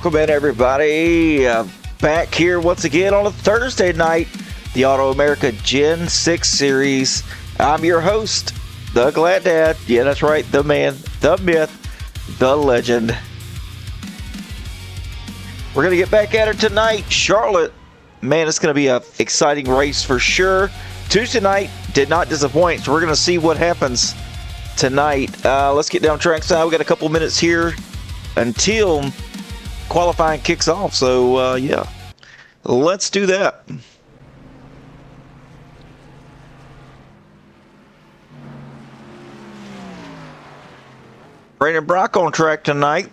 Welcome in, everybody. Back here once again on a Thursday night, the Auto America Gen 6 Series. I'm your host, the Glad Dad. Yeah, that's right, the man, the myth, the legend. We're going to get back at it tonight. Charlotte, man, it's going to be an exciting race for sure. Tuesday night did not disappoint, so we're going to see what happens tonight. Let's get down track side. We got a couple minutes here until qualifying kicks off, so yeah, let's do that. Brandon Brock on track tonight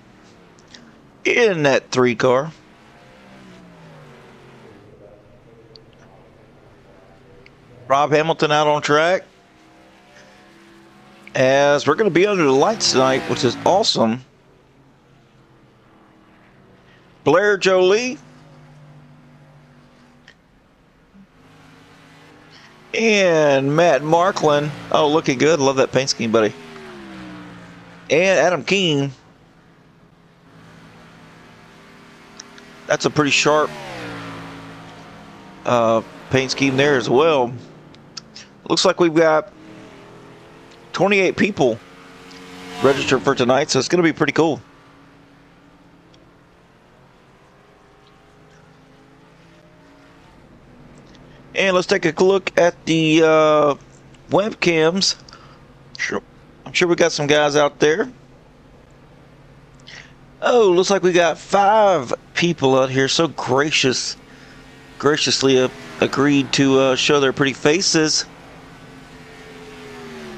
in that 3 car. Rob Hamilton out on track, as we're going to be under the lights tonight, which is awesome. Blair Jolie and Matt Marklin. Oh, looking good. Love that paint scheme, buddy. And Adam Keene. That's a pretty sharp paint scheme there as well. Looks like we've got 28 people registered for tonight, so it's going to be pretty cool. And let's take a look at the webcams. I'm sure we got some guys out there. Oh, looks like we got 5 people out here. So graciously agreed to show their pretty faces.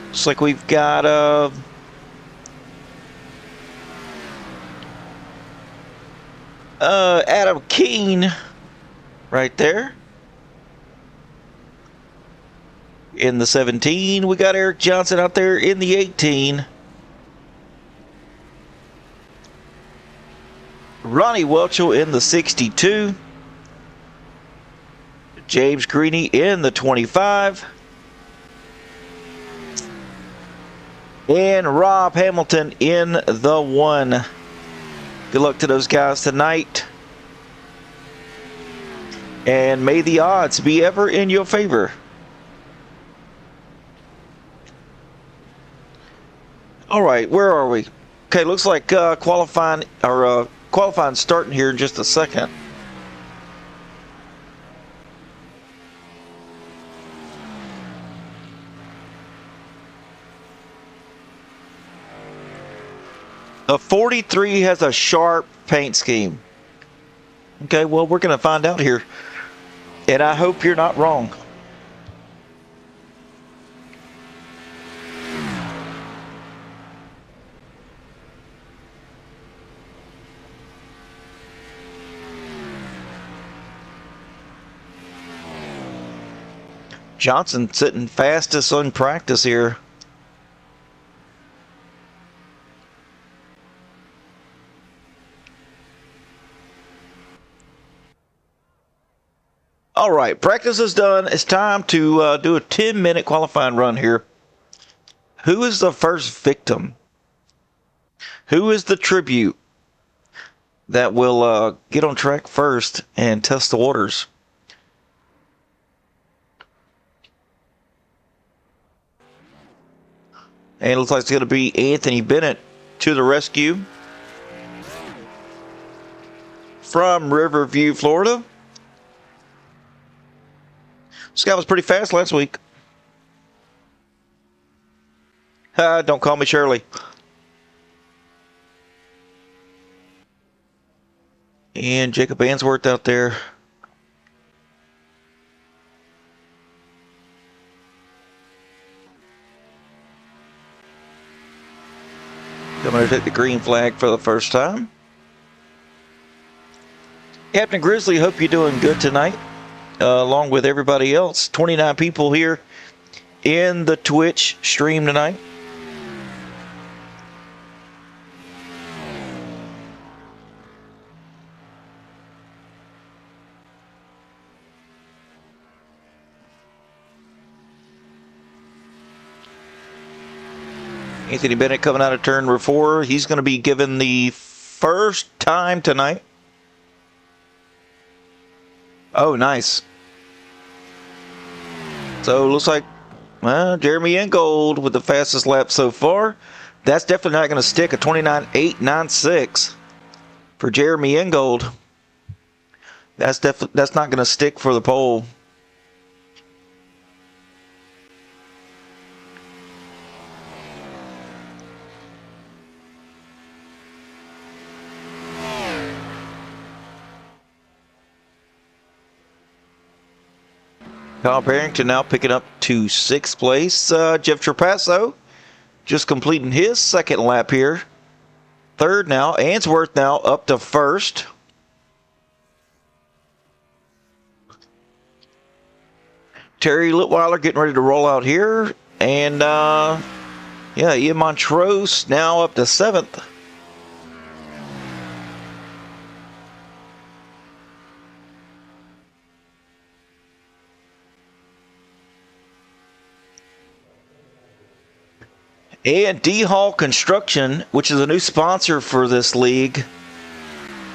Looks like we've got Adam Keene right there. In the 17, we got Eric Johnson out there in the 18. Ronnie Welchel in the 62. James Greeny in the 25. And Rob Hamilton in the 1. Good luck to those guys tonight. And may the odds be ever in your favor. All right, where are we? Okay, looks like qualifying starting here in just a second. The 43 has a sharp paint scheme. Okay, well, we're going to find out here, and I hope you're not wrong. Johnson sitting fastest on practice here. All right, practice is done. It's time to do a 10-minute qualifying run here. Who is the first victim? Who is the tribute that will get on track first and test the waters? And it looks like it's going to be Anthony Bennett to the rescue from Riverview, Florida. This guy was pretty fast last week. Don't call me Shirley. And Jacob Answorth out there. I'm going to take the green flag for the first time. Captain Grizzly, hope you're doing good tonight, along with everybody else. 29 people here in the Twitch stream tonight. Anthony Bennett coming out of turn number 4. He's going to be given the first time tonight. Oh, nice. So it looks like, well, Jeremy Ingold with the fastest lap so far. That's definitely not going to stick. A 29.896 for Jeremy Ingold. That's not going to stick for the pole. Kyle Barrington now picking up to 6th place. Jeff Trapasso just completing his 2nd lap here. 3rd now. Answorth now up to 1st. Terry Litweiler getting ready to roll out here. And, yeah, Ian Montrose now up to 7th. And D Hall Construction, which is a new sponsor for this league,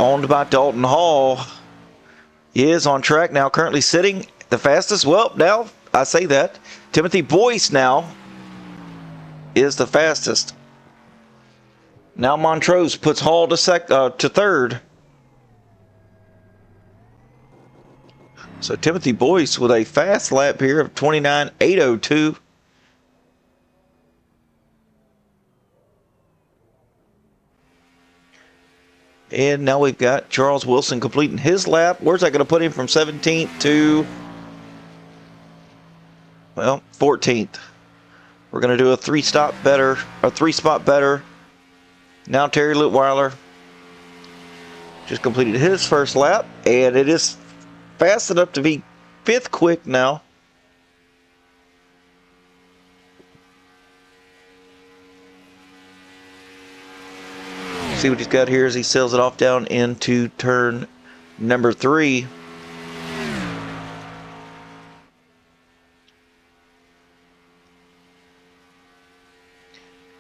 owned by Dalton Hall, is on track now, currently sitting the fastest. Well, now I say that. Timothy Boyce now is the fastest. Now Montrose puts Hall to 3rd. So Timothy Boyce with a fast lap here of 29.802. And now we've got Charles Wilson completing his lap. Where's that going to put him from 17th to, well, 14th? We're going to do a 3-spot better. Now Terry Litweiler just completed his first lap, and it is fast enough to be 5th quick now. See what he's got here as he sails it off down into turn number 3.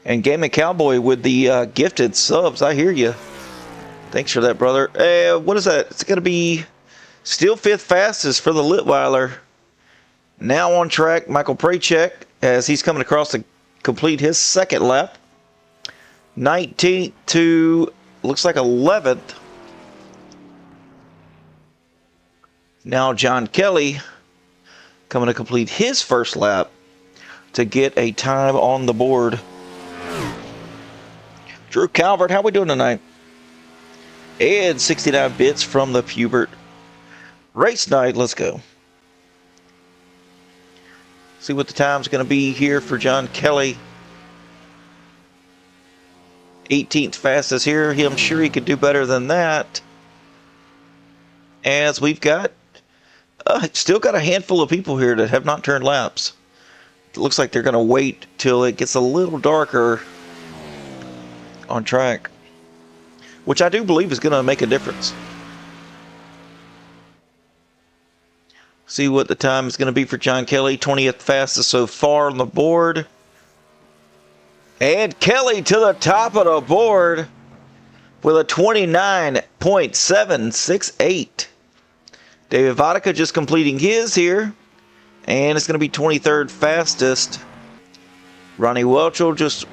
And Gaming Cowboy with the gifted subs. I hear you. Thanks for that, brother. What is that? It's going to be still 5th fastest for the Litweiler. Now on track, Michael Prachek, as he's coming across to complete his 2nd lap. 19th to, looks like 11th. Now John Kelly coming to complete his 1st lap to get a time on the board. Drew Calvert, how we doing tonight? And 69 bits from the Pubert Race Night. Let's go. See what the time's going to be here for John Kelly. 18th fastest here. I'm sure he could do better than that. As we've got, still got a handful of people here that have not turned laps. It looks like they're going to wait till it gets a little darker on track, which I do believe is going to make a difference. See what the time is going to be for John Kelly. 20th fastest so far on the board. And Kelly to the top of the board with a 29.768. David Vodka just completing his here. And it's going to be 23rd fastest. Ronnie Welchel just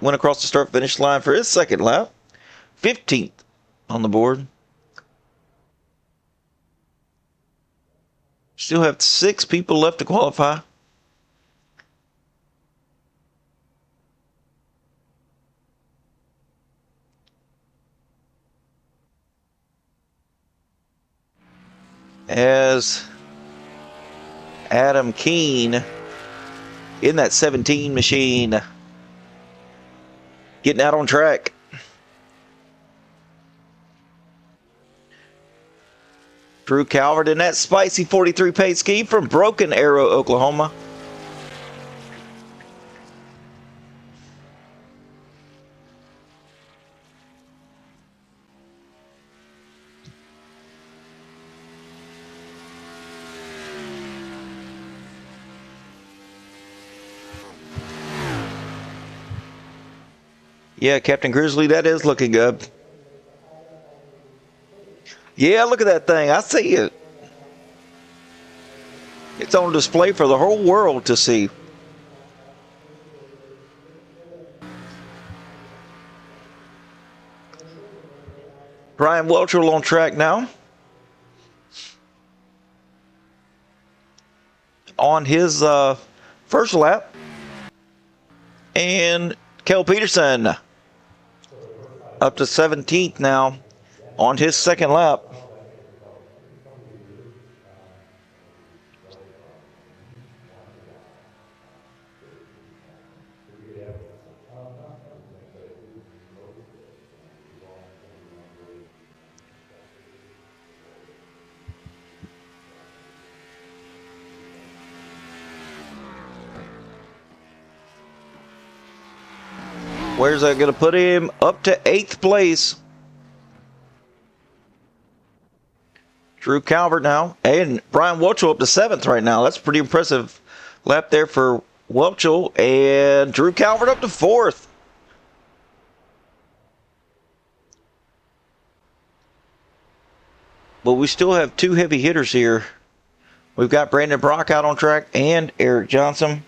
went across the start-finish line for his 2nd lap. 15th on the board. Still have 6 people left to qualify. As Adam Keene in that 17 machine getting out on track. Drew Calvert in that spicy 43 pace ski from Broken Arrow, Oklahoma. Yeah, Captain Grizzly, that is looking good. Yeah, look at that thing. I see it. It's on display for the whole world to see. Brian Welchel on track now. On his first lap. And Kel Peterson up to 17th now on his second lap. Where's that going to put him? Up to 8th place. Drew Calvert now. And Brian Welchel up to 7th right now. That's a pretty impressive lap there for Welchel. And Drew Calvert up to 4th. But we still have two heavy hitters here. We've got Brandon Brock out on track and Eric Johnson.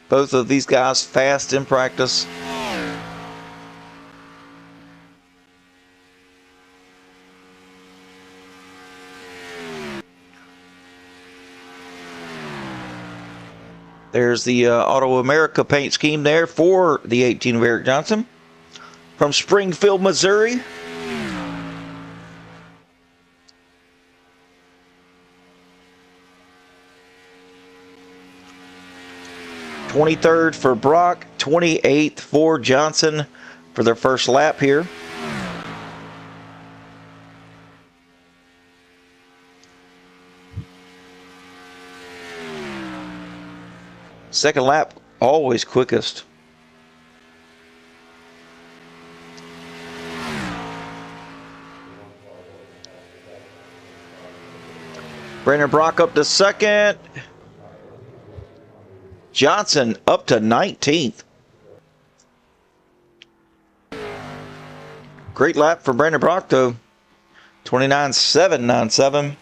Both of these guys fast in practice. There's the Auto America paint scheme there for the 18 of Eric Johnson. From Springfield, Missouri. '23rd for Brock, 28th for Johnson for their first lap here. Second lap, always quickest. Brandon Brock up to second. Johnson up to 19th. Great lap for Brandon Brock though. 29.797.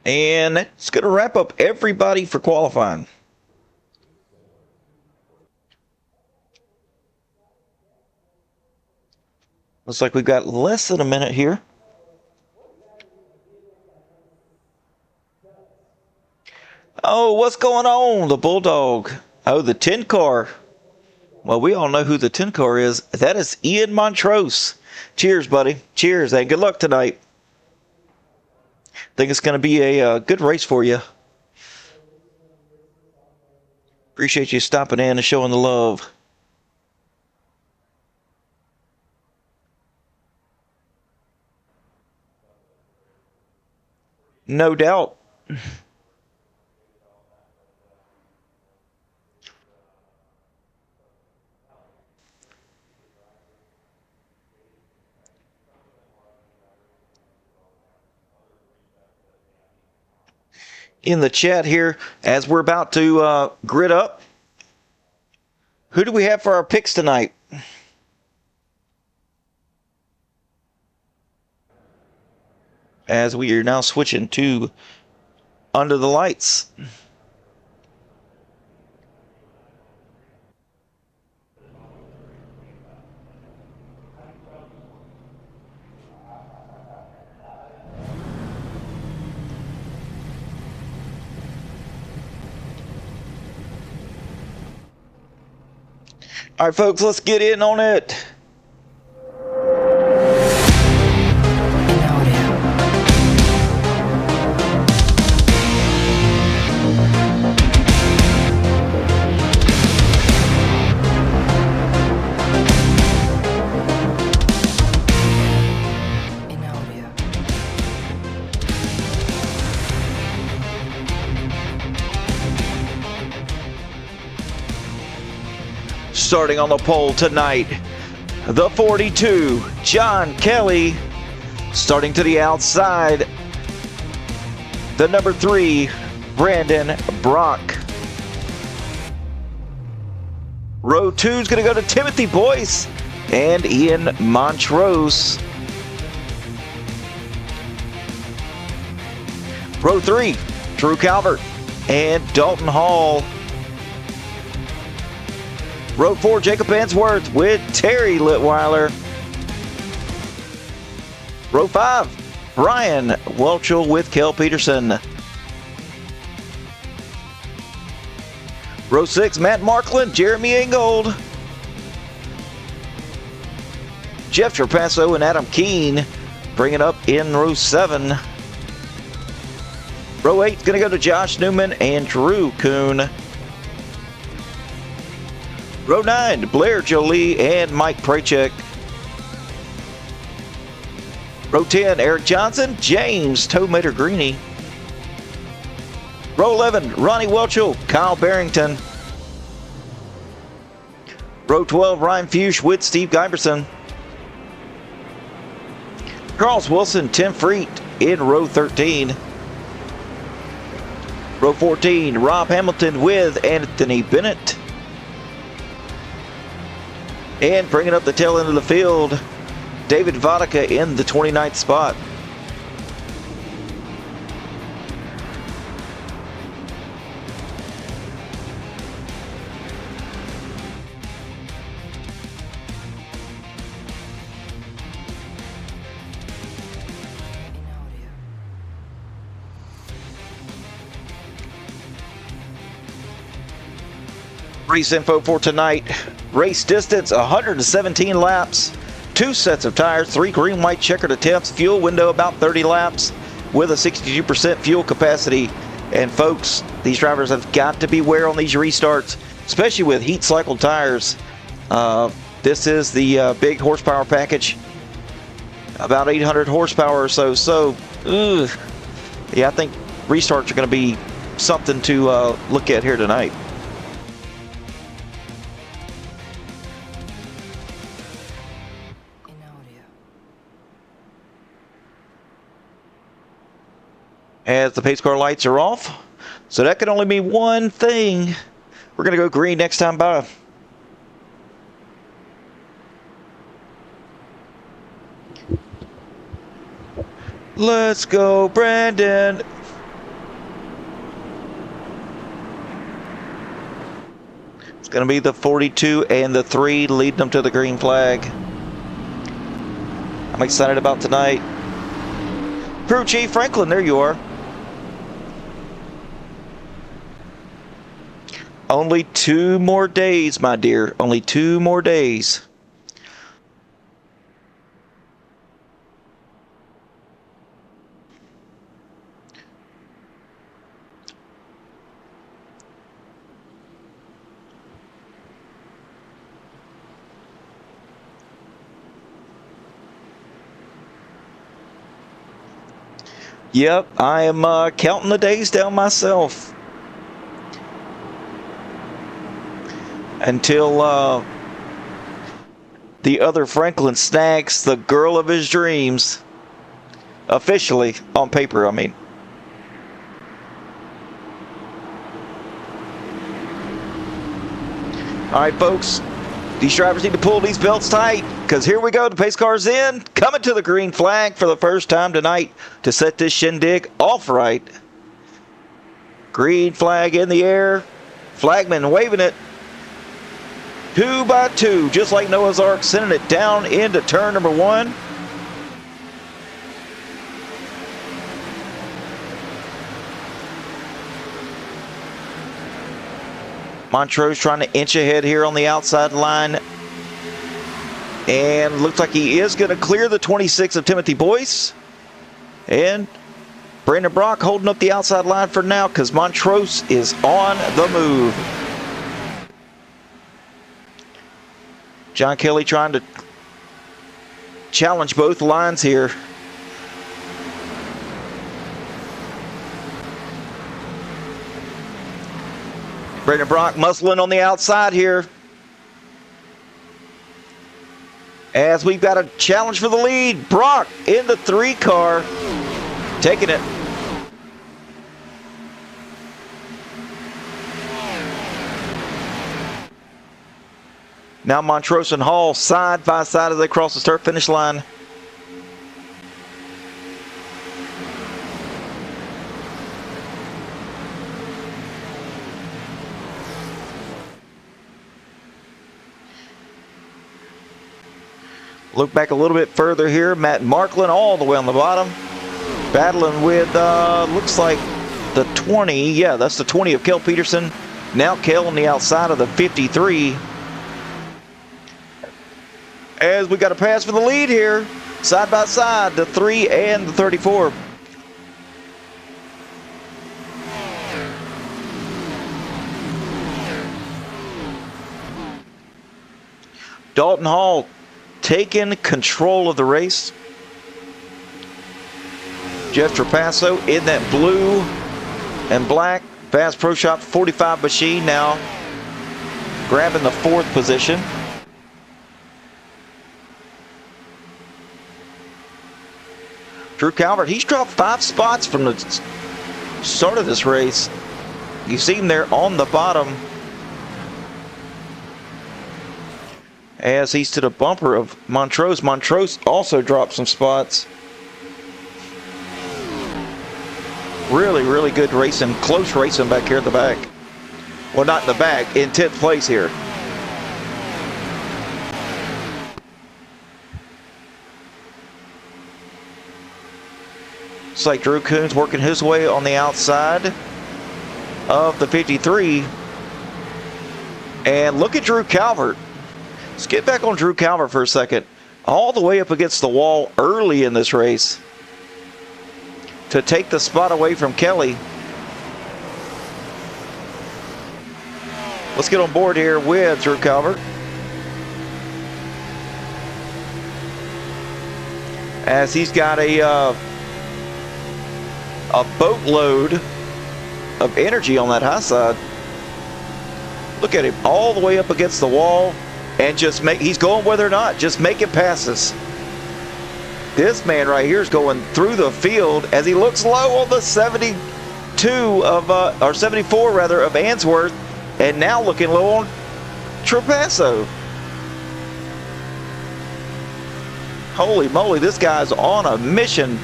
And it's going to wrap up everybody for qualifying. Looks like we've got less than a minute here. Oh, what's going on? The Bulldog. Oh, the 10 car. Well, we all know who the 10 car is. That is Ian Montrose. Cheers, buddy. Cheers, and good luck tonight. Think it's going to be a good race for you. Appreciate you stopping in and showing the love. No doubt. In the chat here, as we're about to grid up, who do we have for our picks tonight? As we are now switching to Under the Lights. All right, folks, let's get in on it. Starting on the pole tonight, the 42, John Kelly. Starting to the outside, the number 3, Brandon Brock. Row 2 is going to go to Timothy Boyce and Ian Montrose. Row 3, Drew Calvert and Dalton Hall. Row 4, Jacob Answorth with Terry Litweiler. Row 5, Brian Welchel with Kel Peterson. Row 6, Matt Markland, Jeremy Ingold. Jeff Trapasso and Adam Keene bringing up in row 7. Row 8 is going to go to Josh Newman and Drew Kuhn. Row 9, Blair Jolie and Mike Prachek. Row 10, Eric Johnson, James Tomater Greeny. Row 11, Ronnie Welchel, Kyle Barrington. Row 12, Ryan Fuchs with Steve Giberson. Charles Wilson, Tim Freet in row 13. Row 14, Rob Hamilton with Anthony Bennett. And bringing up the tail end of the field, David Vodka in the 29th spot. Race info for tonight. Race distance 117 laps, 2 sets of tires, 3 green white checkered attempts, fuel window about 30 laps with a 62% fuel capacity. And folks, these drivers have got to beware on these restarts, especially with heat cycle tires. This is the big horsepower package, about 800 horsepower or so. So, yeah, I think restarts are going to be something to look at here tonight. As the pace car lights are off. So that can only mean one thing. We're going to go green next time by. Let's go, Brandon. It's going to be the 42 and the 3 leading them to the green flag. I'm excited about tonight. Crew Chief Franklin, there you are. Only 2 more days, my dear. Only 2 more days. Yep, I am counting the days down myself. Until the other Franklin snags the girl of his dreams. Officially, on paper, I mean. All right, folks. These drivers need to pull these belts tight, because here we go. The pace car's in. Coming to the green flag for the first time tonight to set this shindig off right. Green flag in the air. Flagman waving it. 2 by 2, just like Noah's Ark, sending it down into turn number 1. Montrose trying to inch ahead here on the outside line. And looks like he is going to clear the 26 of Timothy Boyce. And Brandon Brock holding up the outside line for now because Montrose is on the move. John Kelly trying to challenge both lines here. Brandon Brock muscling on the outside here. As we've got a challenge for the lead. Brock in the 3 car. Taking it. Now Montrose and Hall side by side as they cross the start finish line. Look back a little bit further here. Matt Marklin all the way on the bottom. Battling with, looks like the 20. Yeah, that's the 20 of Kel Peterson. Now Kel on the outside of the 53. As we got a pass for the lead here. Side by side, the 3 and the 34. Dalton Hall taking control of the race. Jeff Trapasso in that blue and black Bass Pro Shop 45 machine now grabbing the 4th position. Drew Calvert, he's dropped 5 spots from the start of this race. You see him there on the bottom as he's to the bumper of Montrose. Montrose also dropped some spots. Really, really good racing, close racing back here at the back. Well, not in the back, in 10th place here. Looks like Drew Coons working his way on the outside of the 53. And look at Drew Calvert. Let's get back on Drew Calvert for a second. All the way up against the wall early in this race to take the spot away from Kelly. Let's get on board here with Drew Calvert. As he's got a boatload of energy on that high side. Look at him all the way up against the wall and just he's going whether or not, just making passes. This man right here is going through the field as he looks low on the 72 of, or 74 rather, of Answorth, and now looking low on Trapasso. Holy moly, this guy's on a mission.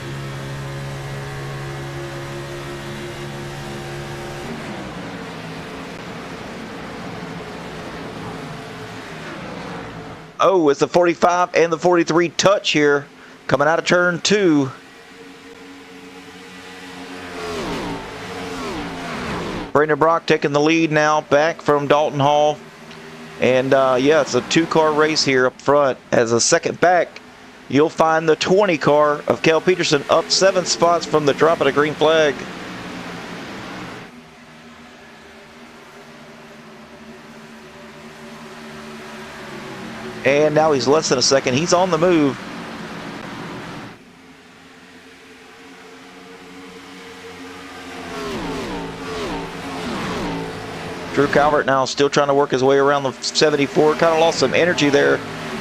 Oh, it's the 45 and the 43 touch here coming out of turn 2. Brandon Brock taking the lead now back from Dalton Hall. And yeah, it's a 2-car race here up front. As a second back, you'll find the 20 car of Kel Peterson up 7 spots from the drop of the green flag. And now he's less than a second. He's on the move. Drew Calvert now still trying to work his way around the 74. Kind of lost some energy there,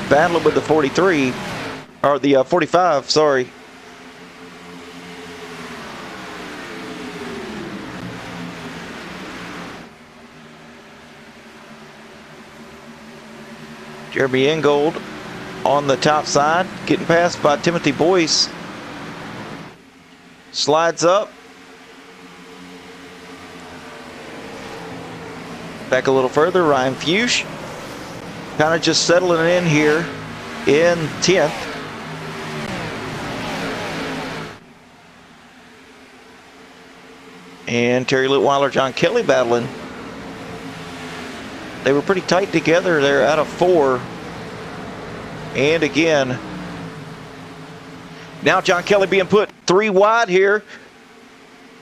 battling with the 43, or the 45, sorry. Jeremy Ingold on the top side, getting passed by Timothy Boyce. Slides up. Back a little further, Ryan Fuchs. Kind of just settling in here in 10th. And Terry Litweiler, John Kelly battling. They were pretty tight together there out of 4. And again, now John Kelly being put 3 wide here.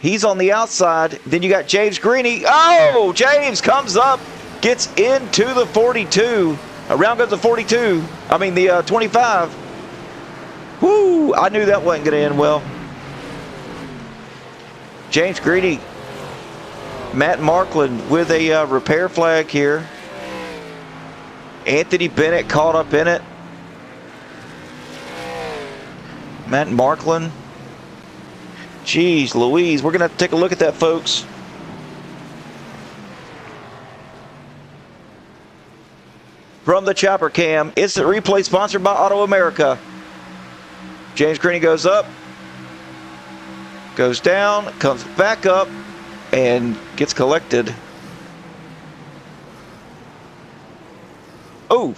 He's on the outside. Then you got James Greeny. Oh, James comes up, gets into the 42. Around goes the 42. I mean the 25. Woo, I knew that wasn't going to end well. James Greeny. Matt Marklin with a repair flag here. Anthony Bennett caught up in it. Matt Marklin. Jeez Louise, we're going to have to take a look at that, folks. from the chopper cam. Instant replay sponsored by Auto America. James Greeny goes up, goes down, comes back up, and gets collected. Oh,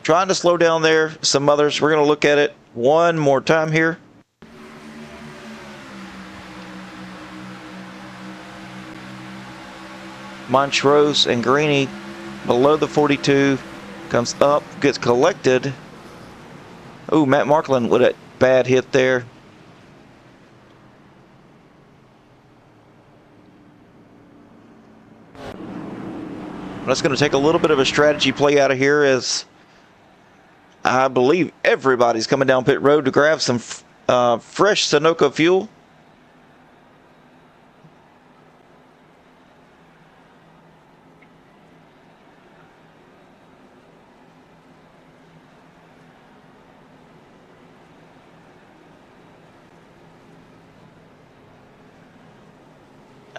trying to slow down there. Some others. We're going to look at it one more time here. Montrose and Greeny below the 42, comes up, gets collected. Oh, Matt Markland with a bad hit there. That's going to take a little bit of a strategy play out of here, as I believe everybody's coming down pit road to grab some fresh Sunoco fuel.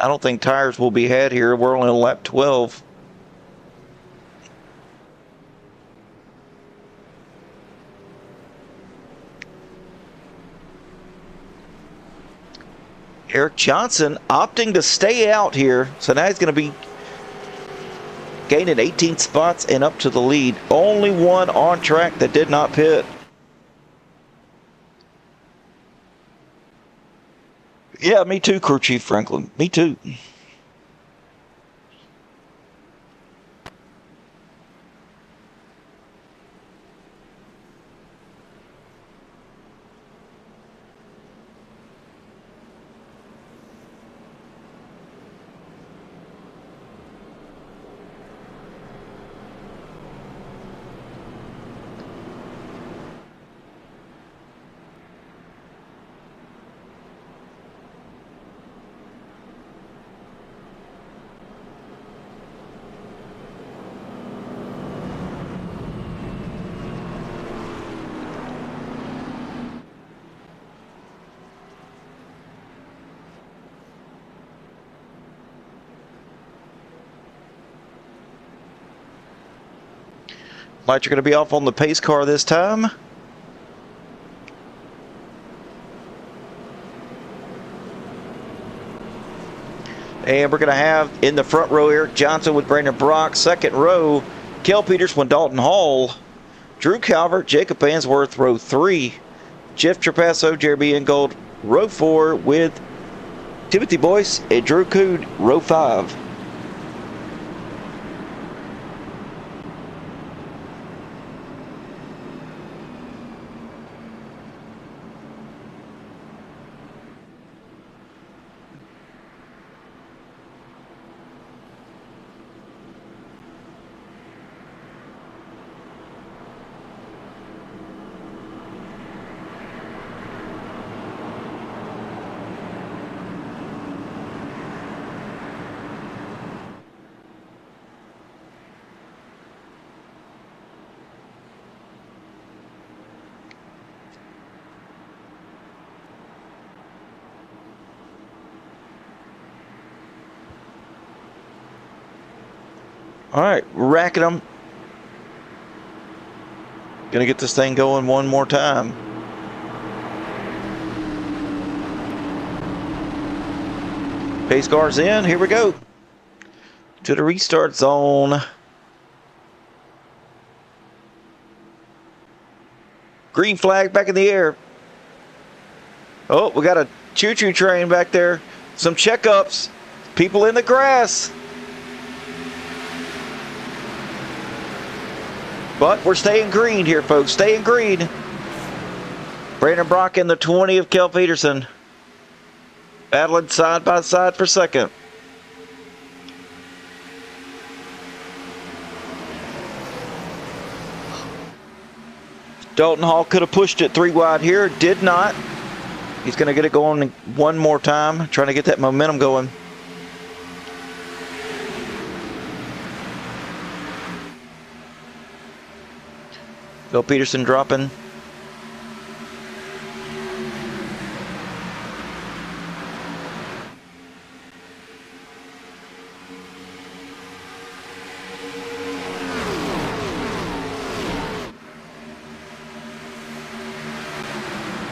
I don't think tires will be had here. We're only on lap 12. Eric Johnson opting to stay out here. So now he's going to be gaining 18 spots and up to the lead. Only one on track that did not pit. Yeah, me too, Crew Chief Franklin. Me too. Lights are going to be off on the pace car this time. And we're going to have in the front row Eric Johnson with Brandon Brock. Second row, Kel Peters with Dalton Hall. Drew Calvert, Jacob Answorth, row 3. Jeff Trapasso, Jeremy Ingold, row 4 with Timothy Boyce and Drew Cood, row 5. All right, racking them. Gonna get this thing going one more time. Pace car's in. Here we go to the restart zone. Green flag back in the air. Oh, we got a choo-choo train back there. Some checkups. People in the grass. But we're staying green here, folks. Staying green. Brandon Brock in the 20 of Kel Peterson. Battling side by side for second. Dalton Hall could have pushed it 3 wide here. Did not. He's going to get it going one more time. Trying to get that momentum going. Bill Peterson dropping.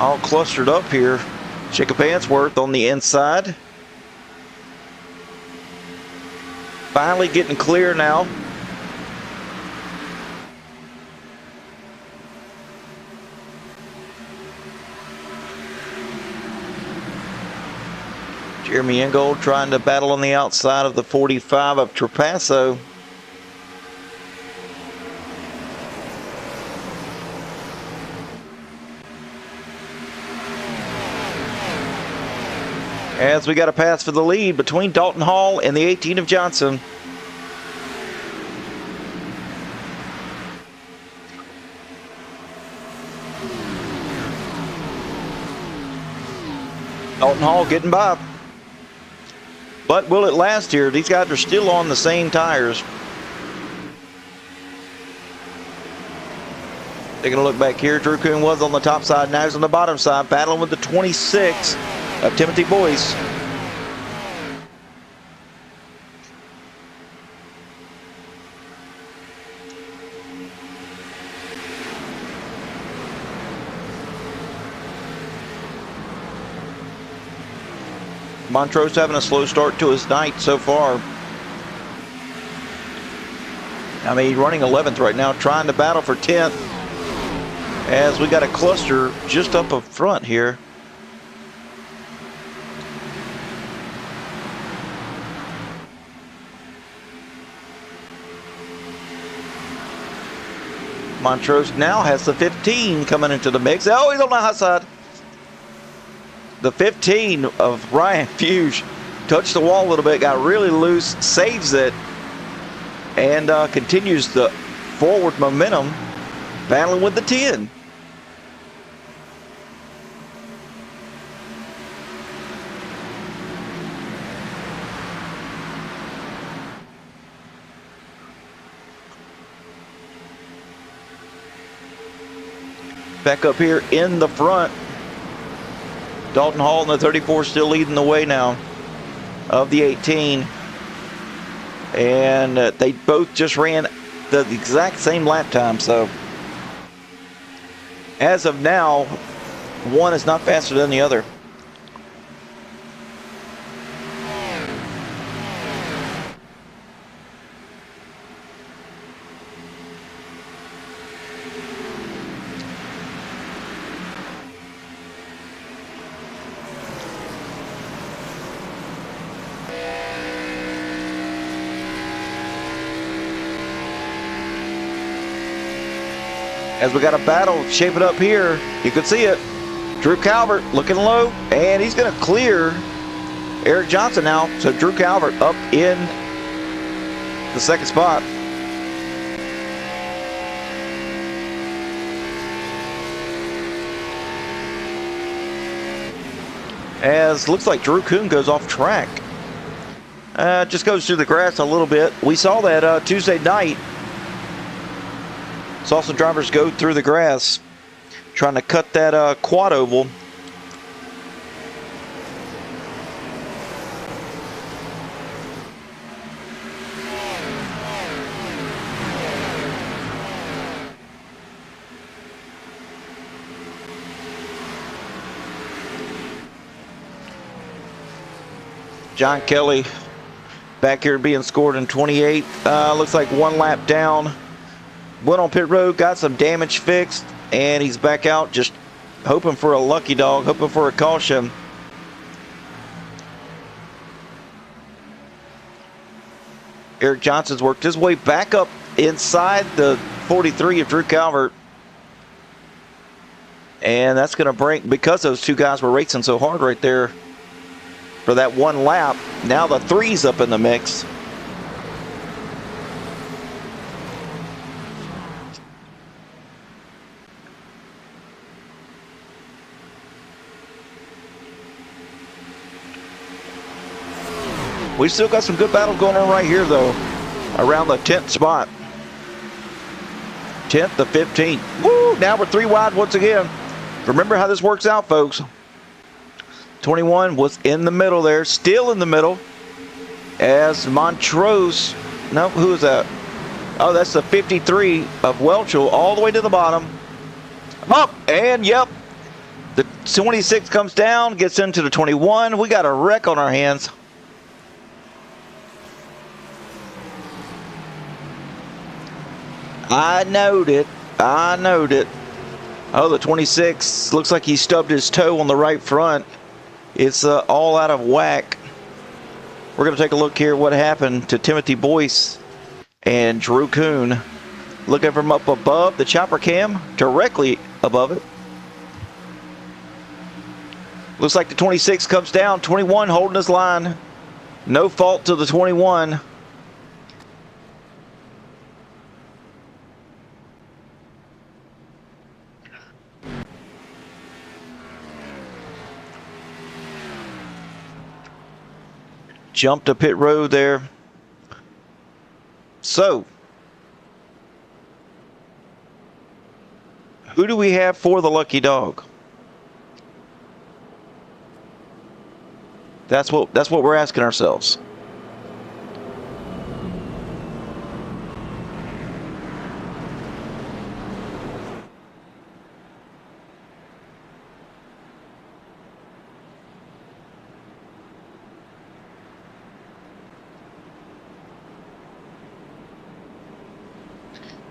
all clustered up here. Jacob Answorth on the inside. Finally getting clear now. Jeremy Ingold trying to battle on the outside of the 45 of Trapasso. As we got a pass for the lead between Dalton Hall and the 18 of Johnson. Dalton Hall getting by. But will it last here? These guys are still on the same tires. Taking a look back here, Drew Kuhn was on the top side. Now he's on the bottom side, battling with the 26 of Timothy Boyce. Montrose having a slow start to his night so far. I mean, running 11th right now, trying to battle for 10th. As we got a cluster just up front here. Montrose now has the 15 coming into the mix. Oh, he's on the high side. The 15 of Ryan Fuge touched the wall a little bit, got really loose, saves it, and continues the forward momentum, battling with the 10. Back up here in the front. Dalton Hall in the 34 still leading the way now of the 18. And they both just ran the exact same lap time. So as of now, one is not faster than the other. As we got a battle shaping up here, you can see it. Drew Calvert looking low, and he's going to clear Eric Johnson now. So Drew Calvert up in the second spot. As looks like Drew Kuhn goes off track. Just goes through the grass a little bit. We saw that Tuesday night. Saw some drivers go through the grass trying to cut that quad oval. John Kelly back here being scored in 28. Looks like one lap down. Went on pit road, got some damage fixed, and he's back out just hoping for a lucky dog, hoping for a caution. Eric Johnson's worked his way back up inside the 43 of Drew Calvert. And that's going to bring, because those two guys were racing so hard right there for that one lap, now the 3's up in the mix. We still got some good battle going on right here, though, around the 10th spot. 10th to 15th. Woo! Now we're 3 wide once again. Remember how this works out, folks. 21 was in the middle there, still in the middle. As Montrose, no, who is that? Oh, that's the 53 of Welchel, all the way to the bottom. Up, and yep, The 26 comes down, gets into the 21. We got a wreck on our hands. I knowed it. I knowed it. Oh, the 26 looks like he stubbed his toe on the right front. It's all out of whack. We're going to take a look here at what happened to Timothy Boyce and Drew Kuhn. Looking from up above the chopper cam, directly above it. Looks like the 26 comes down. 21 holding his line. No fault to the 21. Jumped to pit road there. So, who do we have for the lucky dog? That's what we're asking ourselves.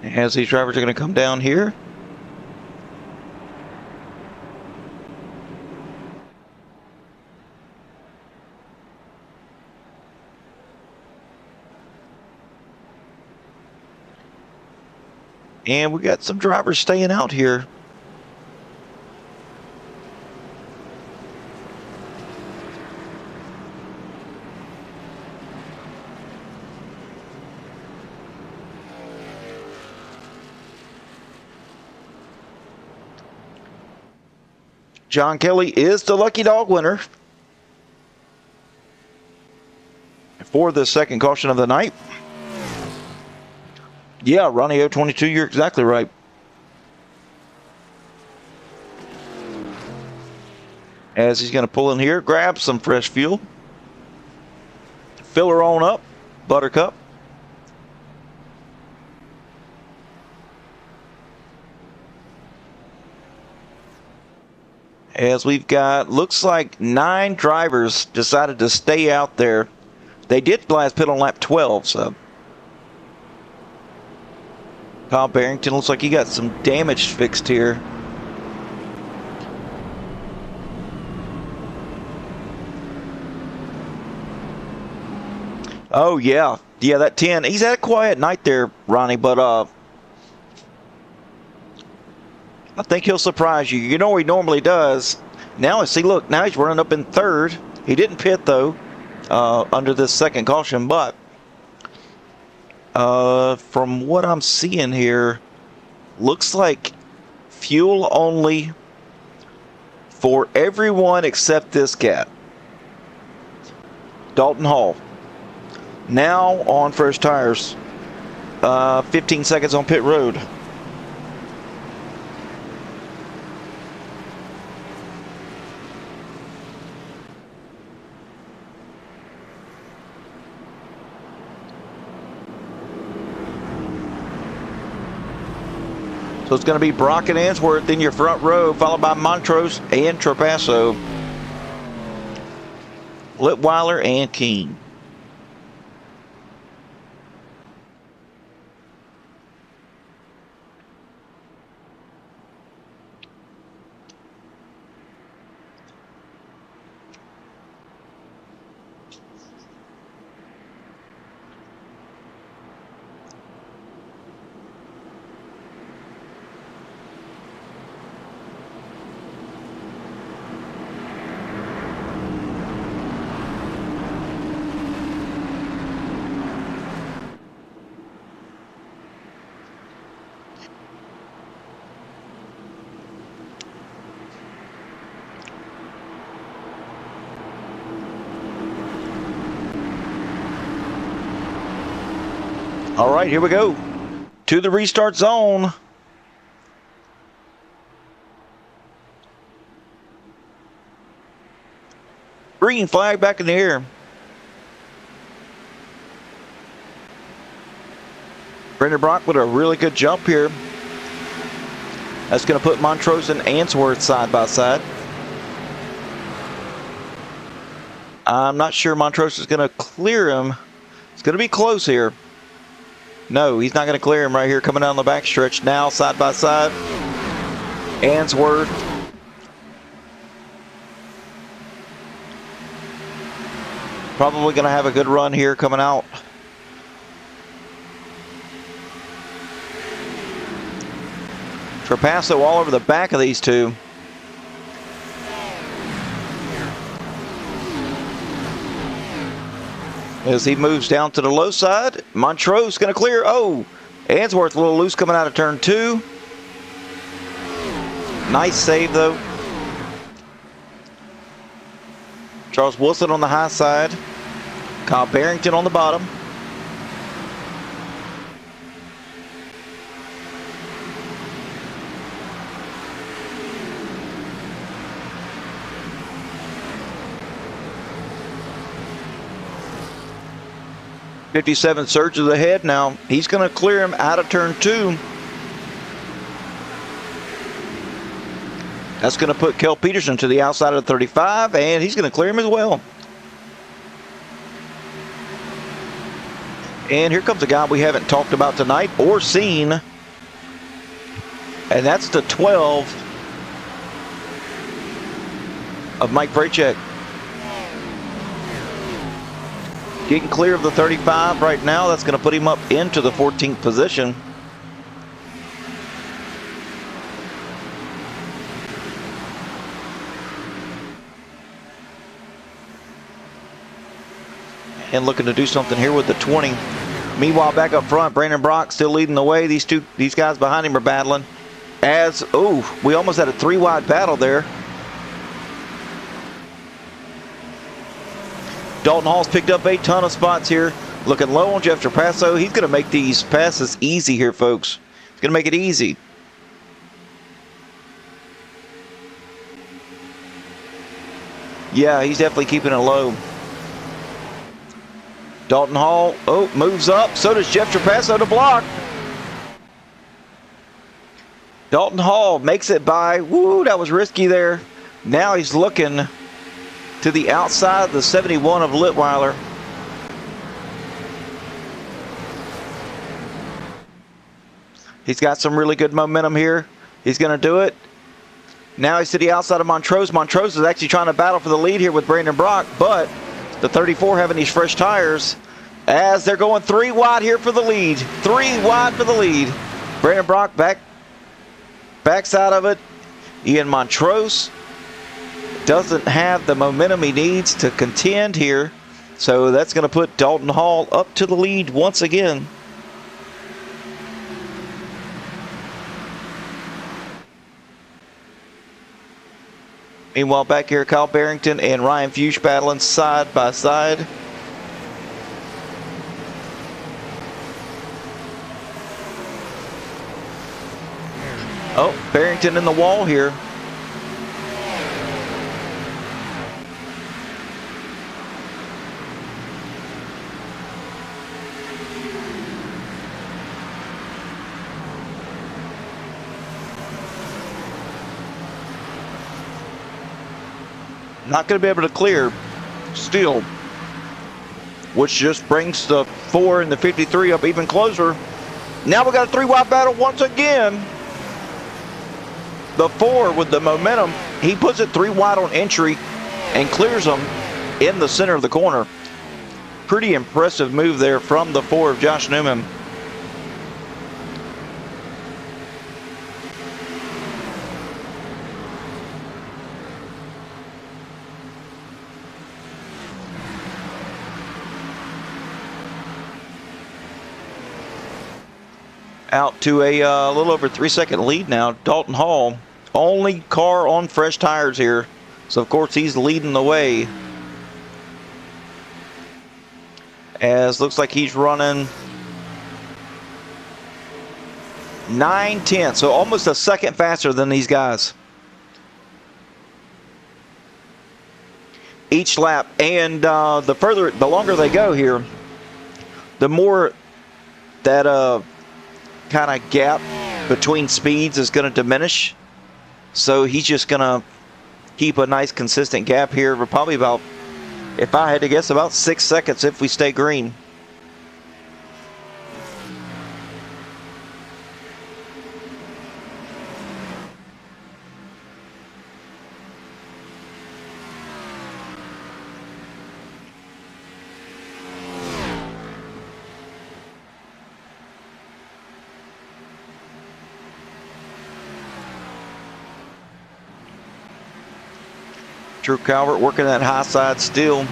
As these drivers are going to come down here. And we got some drivers staying out here. John Kelly is the lucky dog winner for the second caution of the night. Yeah, Ronnie 022, you're exactly right. As he's going to pull in here, grab some fresh fuel. Fill her on up, Buttercup. As we've got, looks like 9 drivers decided to stay out there. They did last pit on lap 12, so. Kyle Barrington looks like he got some damage fixed here. Oh, yeah. Yeah, that 10. He's had a quiet night there, Ronnie, but I think he'll surprise you. You know he normally does. Now, see, look, now he's running up in third. He didn't pit, though, under this second caution, but from what I'm seeing here, looks like fuel only for everyone except this cat. Dalton Hall. Now on fresh tires. 15 seconds on pit road. So it's going to be Brock and Answorth in your front row, followed by Montrose and Trapasso. Litweiler and Keene. All right, here we go to the restart zone. Green flag back in the air. Brendan Brock with a really good jump here. That's going to put Montrose and Answorth side by side. I'm not sure Montrose is going to clear him. It's going to be close here. No, he's not going to clear him right here coming down the backstretch now, side by side. Answorth. Probably going to have a good run here coming out. Trapasso all over the back of these two. As he moves down to the low side, Montrose going to clear. Oh, Answorth a little loose coming out of turn 2. Nice save though. Charles Wilson on the high side. Kyle Barrington on the bottom. '57 surges ahead now. He's going to clear him out of turn 2. That's going to put Kel Peterson to the outside of the 35, and he's going to clear him as well. And here comes a guy we haven't talked about tonight or seen, and that's the 12 of Mike Prachek. Getting clear of the 35 right now. That's going to put him up into the 14th position. And looking to do something here with the 20. Meanwhile, back up front, Brandon Brock still leading the way. These guys behind him are battling. We almost had a 3-wide battle there. Dalton Hall's picked up a ton of spots here. Looking low on Jeff Trapasso. He's going to make these passes easy here, folks. He's going to make it easy. Yeah, he's definitely keeping it low. Dalton Hall, moves up. So does Jeff Trapasso to block. Dalton Hall makes it by. Woo, that was risky there. Now he's looking to the outside of the 71 of Litweiler. He's got some really good momentum here. He's going to do it. Now he's to the outside of Montrose. Montrose is actually trying to battle for the lead here with Brandon Brock, but the 34 having these fresh tires as they're going 3 wide here for the lead. 3 wide for the lead. Brandon Brock backside of it. Ian Montrose doesn't have the momentum he needs to contend here. So that's going to put Dalton Hall up to the lead once again. Meanwhile, back here, Kyle Barrington and Ryan Fuchs battling side by side. Oh, Barrington in the wall here. Not going to be able to clear still, which just brings the 4 and the 53 up even closer. Now we got a 3-wide battle once again. The 4 with the momentum, he puts it 3 wide on entry and clears them in the center of the corner. Pretty impressive move there from the 4 of Josh Newman. Out to a little over 3-second lead now. Dalton Hall, only car on fresh tires here. So, of course, he's leading the way. As looks like he's running 9/10, so almost a second faster than these guys. Each lap, and the longer they go here, the more that kind of gap between speeds is going to diminish. So he's just going to keep a nice consistent gap here for probably about If I had to guess, about 6 seconds if we stay green. Drew Calvert working that high side still.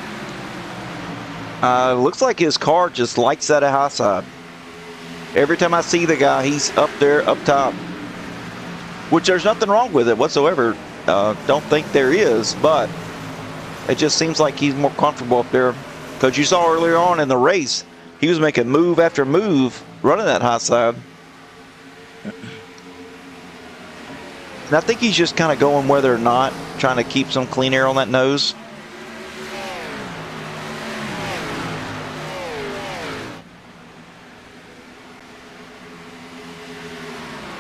Looks like his car just likes that high side. Every time I see the guy, he's up there, up top. Which there's nothing wrong with it whatsoever. Don't think there is, but it just seems like he's more comfortable up there. Because you saw earlier on in the race, he was making move after move, running that high side. And I think he's just kind of going whether or not, trying to keep some clean air on that nose.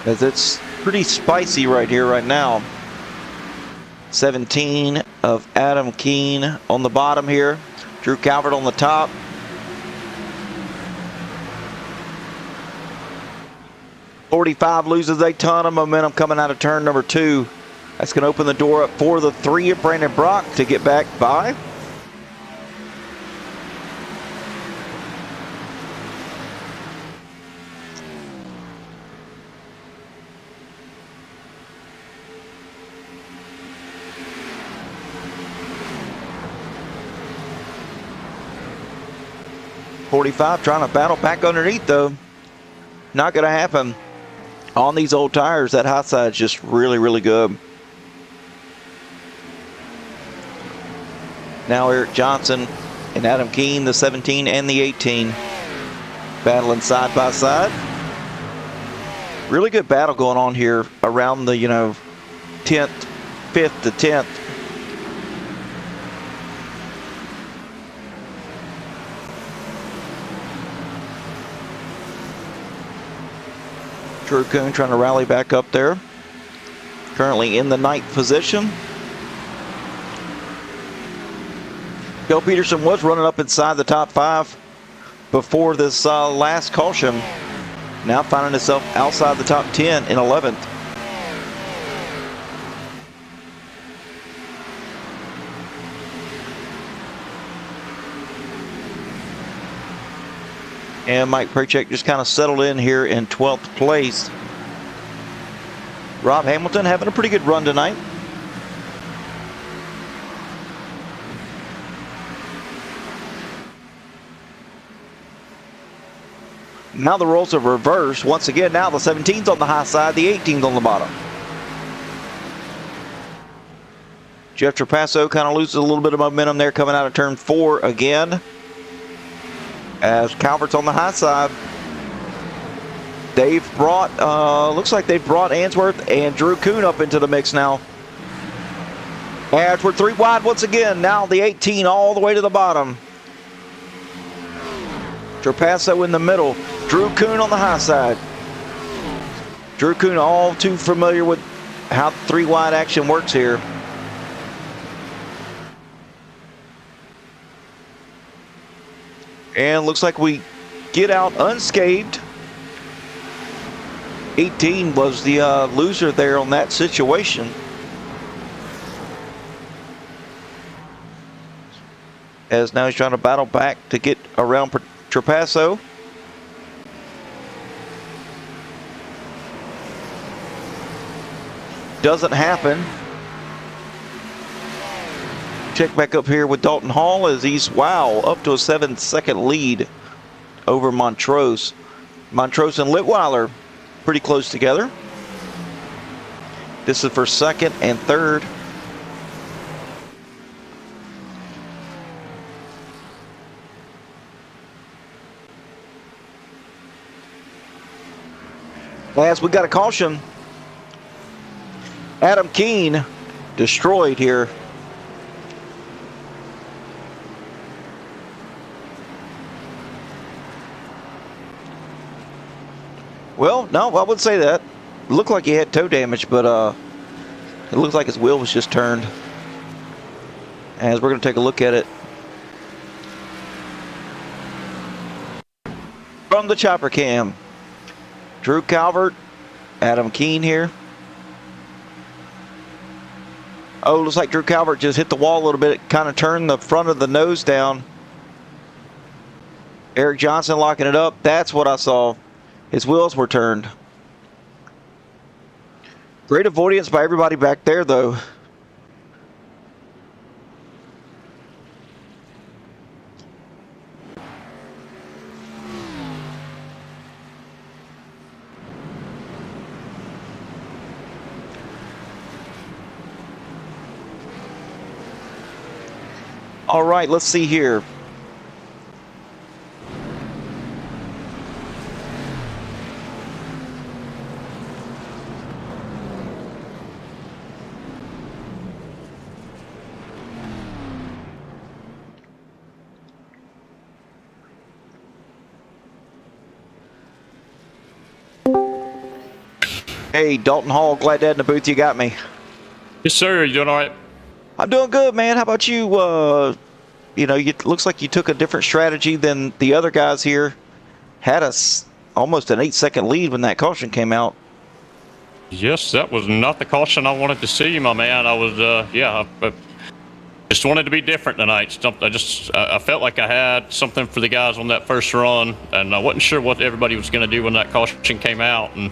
As it's pretty spicy right here, right now. 17 of Adam Keene on the bottom here. Drew Calvert on the top. .45 loses a ton of momentum coming out of turn number 2. That's going to open the door up for the 3 of Brandon Brock to get back by. .45 trying to battle back underneath though. Not going to happen. On these old tires, that high side is just really, really good. Now Eric Johnson and Adam Keene, the 17 and the 18, battling side by side. Really good battle going on here around the, 10th, 5th to 10th. Drew Kuhn trying to rally back up there. Currently in the 9th position. Joe Peterson was running up inside the top 5 before this last caution. Now finding himself outside the top 10 in 11th. And Mike Prachek just kind of settled in here in 12th place. Rob Hamilton having a pretty good run tonight. Now the roles have reversed. Once again, now the 17's on the high side, the 18's on the bottom. Jeff Trapasso kind of loses a little bit of momentum there coming out of turn 4 again. As Calvert's on the high side. They've brought, looks like they've brought Answorth and Drew Kuhn up into the mix now. Answorth 3 wide once again. Now the 18 all the way to the bottom. Trapasso in the middle. Drew Kuhn on the high side. Drew Kuhn all too familiar with how 3 wide action works here. And looks like we get out unscathed. 18 was the loser there on that situation. As now he's trying to battle back to get around Trapasso. Doesn't happen. Check back up here with Dalton Hall as he's, up to a 7-second lead over Montrose. Montrose and Litweiler pretty close together. This is for 2nd and 3rd. As we got a caution, Adam Keene destroyed here. Well, no, I wouldn't say that. It looked like he had toe damage, but it looks like his wheel was just turned. As we're going to take a look at it from the chopper cam. Drew Calvert, Adam Keene here. Oh, looks like Drew Calvert just hit the wall a little bit. It kind of turned the front of the nose down. Eric Johnson locking it up. That's what I saw. His wheels were turned. Great avoidance by everybody back there, though. All right, let's see here. Hey, Dalton Hall, glad to have in the booth. You got me. Yes, sir. You doing all right? I'm doing good, man. How about you? You know, it looks like you took a different strategy than the other guys here. Had us almost an 8-second lead when that caution came out. Yes, that was not the caution I wanted to see, my man. I was, I just wanted to be different tonight. I felt like I had something for the guys on that first run, and I wasn't sure what everybody was going to do when that caution came out. And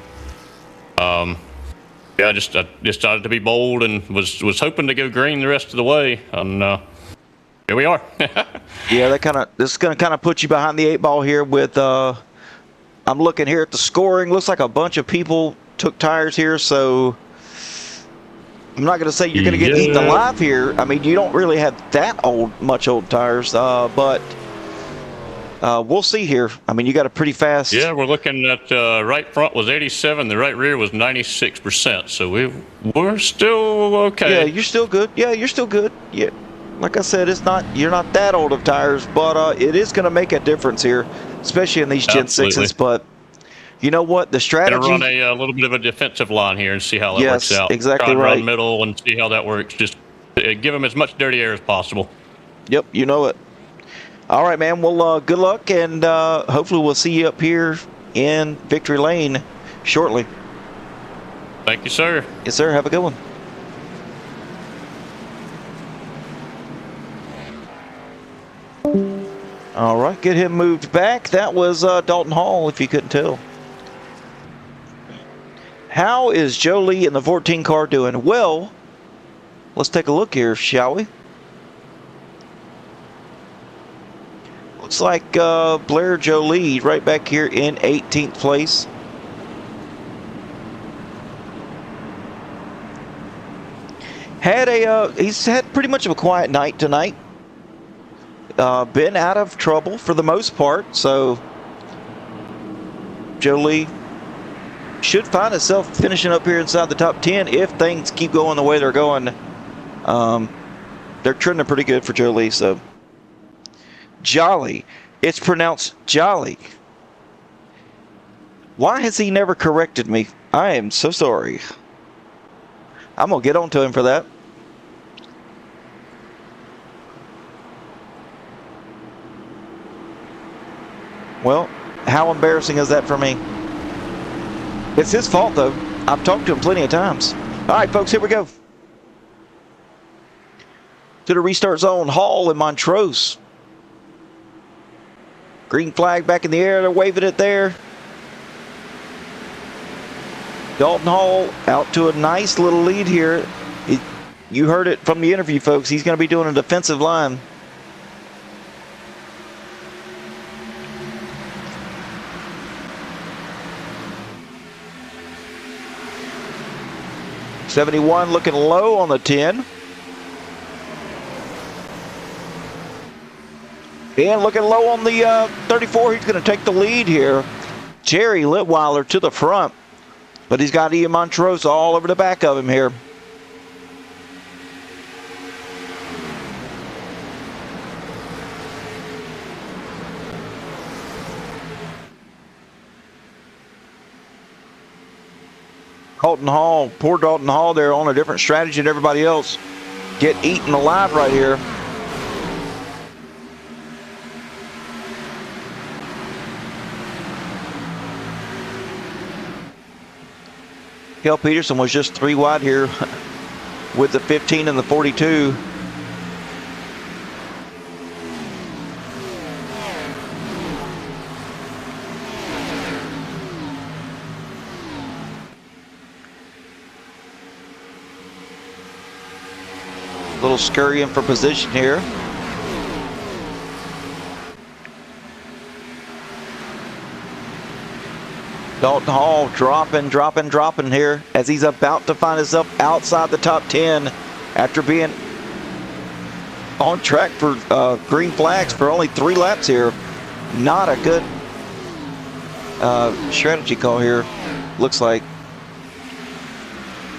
I just decided to be bold and was hoping to go green the rest of the way, and here we are. Yeah, this is going to kind of put you behind the 8 ball here with. I'm looking here at the scoring. Looks like a bunch of people took tires here, so I'm not going to say you're going to get eaten alive here. I mean, you don't really have that much old tires, but we'll see here. I mean, you got a pretty fast. Yeah, we're looking at right front was 87, the right rear was 96%. So we're still okay. Yeah, you're still good. Yeah, you're still good. Yeah, like I said, you're not that old of tires, but it is going to make a difference here, especially in these Gen 6s. But you know what? The strategy. Gonna run a little bit of a defensive line here and see how that works out. Exactly right. Right. Run middle and see how that works. Just give them as much dirty air as possible. Yep, you know it. All right, man. Well, good luck, and hopefully we'll see you up here in Victory Lane shortly. Thank you, sir. Yes, sir. Have a good one. All right, get him moved back. That was Dalton Hall, if you couldn't tell. How is Joe Lee in the 14 car doing? Well, let's take a look here, shall we? Looks like Blair Jolie right back here in 18th place. He's had pretty much of a quiet night tonight. Been out of trouble for the most part, so Jolie should find himself finishing up here inside the top 10 if things keep going the way they're going. They're trending pretty good for Jolie, so. Jolly. It's pronounced Jolly. Why has he never corrected me? I am so sorry. I'm going to get on to him for that. Well, how embarrassing is that for me? It's his fault, though. I've talked to him plenty of times. All right, folks, here we go. To the restart zone, Hall and Montrose. Green flag back in the air. They're waving it there. Dalton Hall out to a nice little lead here. You heard it from the interview, folks. He's going to be doing a defensive line. '71 looking low on the 10. And looking low on the 34. He's going to take the lead here. Jerry Litweiler to the front. But he's got Ian Montrose all over the back of him here. Dalton Hall, poor Dalton Hall there on a different strategy than everybody else. Get eaten alive right here. Kel Peterson was just 3 wide here with the 15 and the 42. Little scurrying for position here. Dalton Hall dropping here as he's about to find himself outside the top 10 after being on track for green flags for only 3 laps here. Not a good strategy call here, looks like.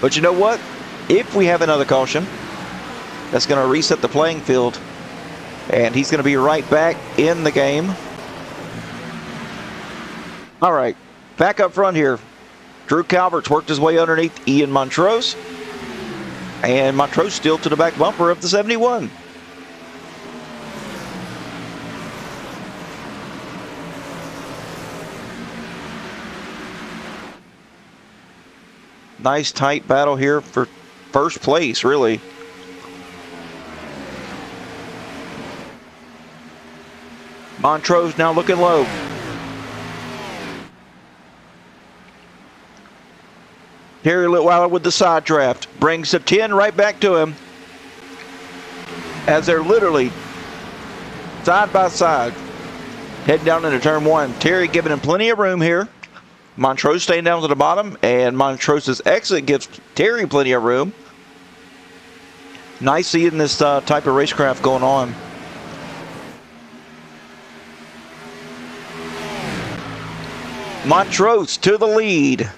But you know what? If we have another caution, that's going to reset the playing field, and he's going to be right back in the game. All right, back up front here. Drew Calvert's worked his way underneath Ian Montrose, and Montrose still to the back bumper of the 71. Nice tight battle here for first place, really. Montrose now looking low. Terry Litweiler with the side draft. Brings the 10 right back to him. As they're literally side by side. Heading down into turn 1. Terry giving him plenty of room here. Montrose staying down to the bottom. And Montrose's exit gives Terry plenty of room. Nice seeing this type of racecraft going on. Montrose to the lead.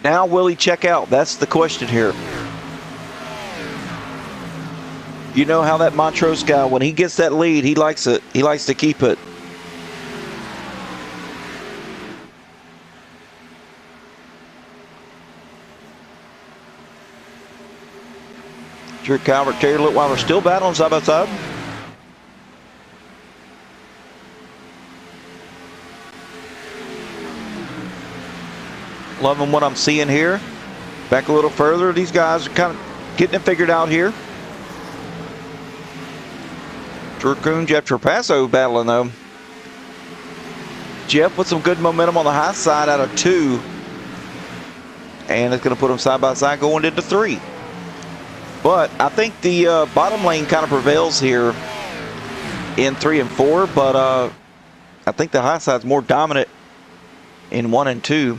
Now will he check out? That's the question here. You know how that Montrose guy, when he gets that lead, he likes it. He likes to keep it. Drew Calvert, Terry Litweiler still battling side by side. Loving what I'm seeing here. Back a little further. These guys are kind of getting it figured out here. Drew Coon, Jeff Trapasso battling though. Jeff with some good momentum on the high side out of 2. And it's going to put them side by side going into 3. But I think the bottom lane kind of prevails here in 3 and 4. But I think the high side's more dominant in 1 and 2.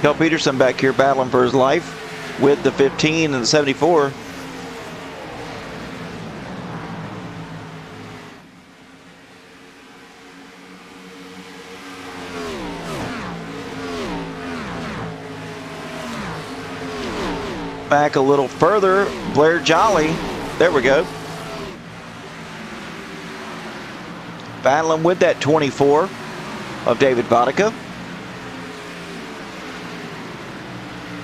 Kel Peterson back here battling for his life with the 15 and the 74. Back a little further, Blair Jolly. There we go. Battling with that 24 of David Vodka.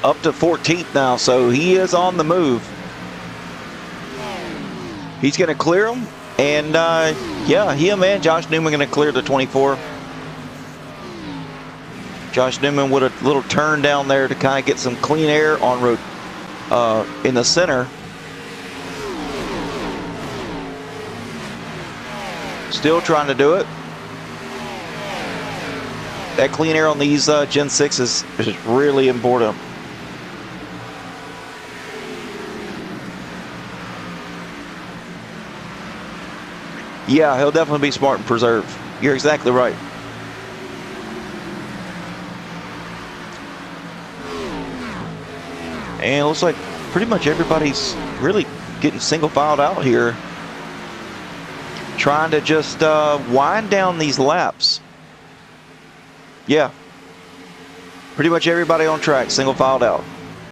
Up to 14th now, so he is on the move. He's going to clear him, and yeah, him and Josh Newman going to clear the 24. Josh Newman with a little turn down there to kind of get some clean air on road in the center. Still trying to do it. That clean air on these Gen 6s is really important. Yeah, he'll definitely be smart and preserve. You're exactly right. And it looks like pretty much everybody's really getting single filed out here. Trying to just wind down these laps. Yeah. Pretty much everybody on track, single filed out.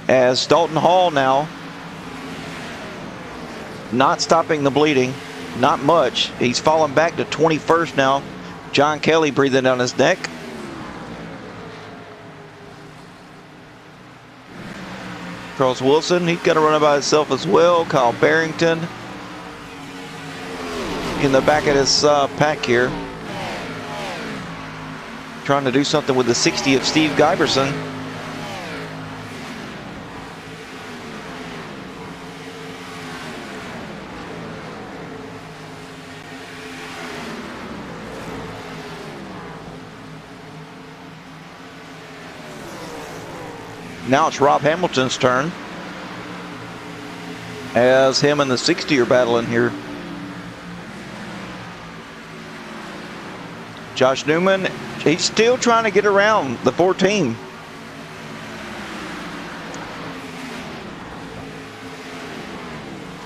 As Dalton Hall now, not stopping the bleeding. Not much. He's fallen back to 21st now. John Kelly breathing down his neck. Charles Wilson, he's got to run it by himself as well. Kyle Barrington. in the back of this pack here. Trying to do something with the 60 of Steve Giberson. Now it's Rob Hamilton's turn, as him and the 60 are battling here. Josh Newman, he's still trying to get around the 14.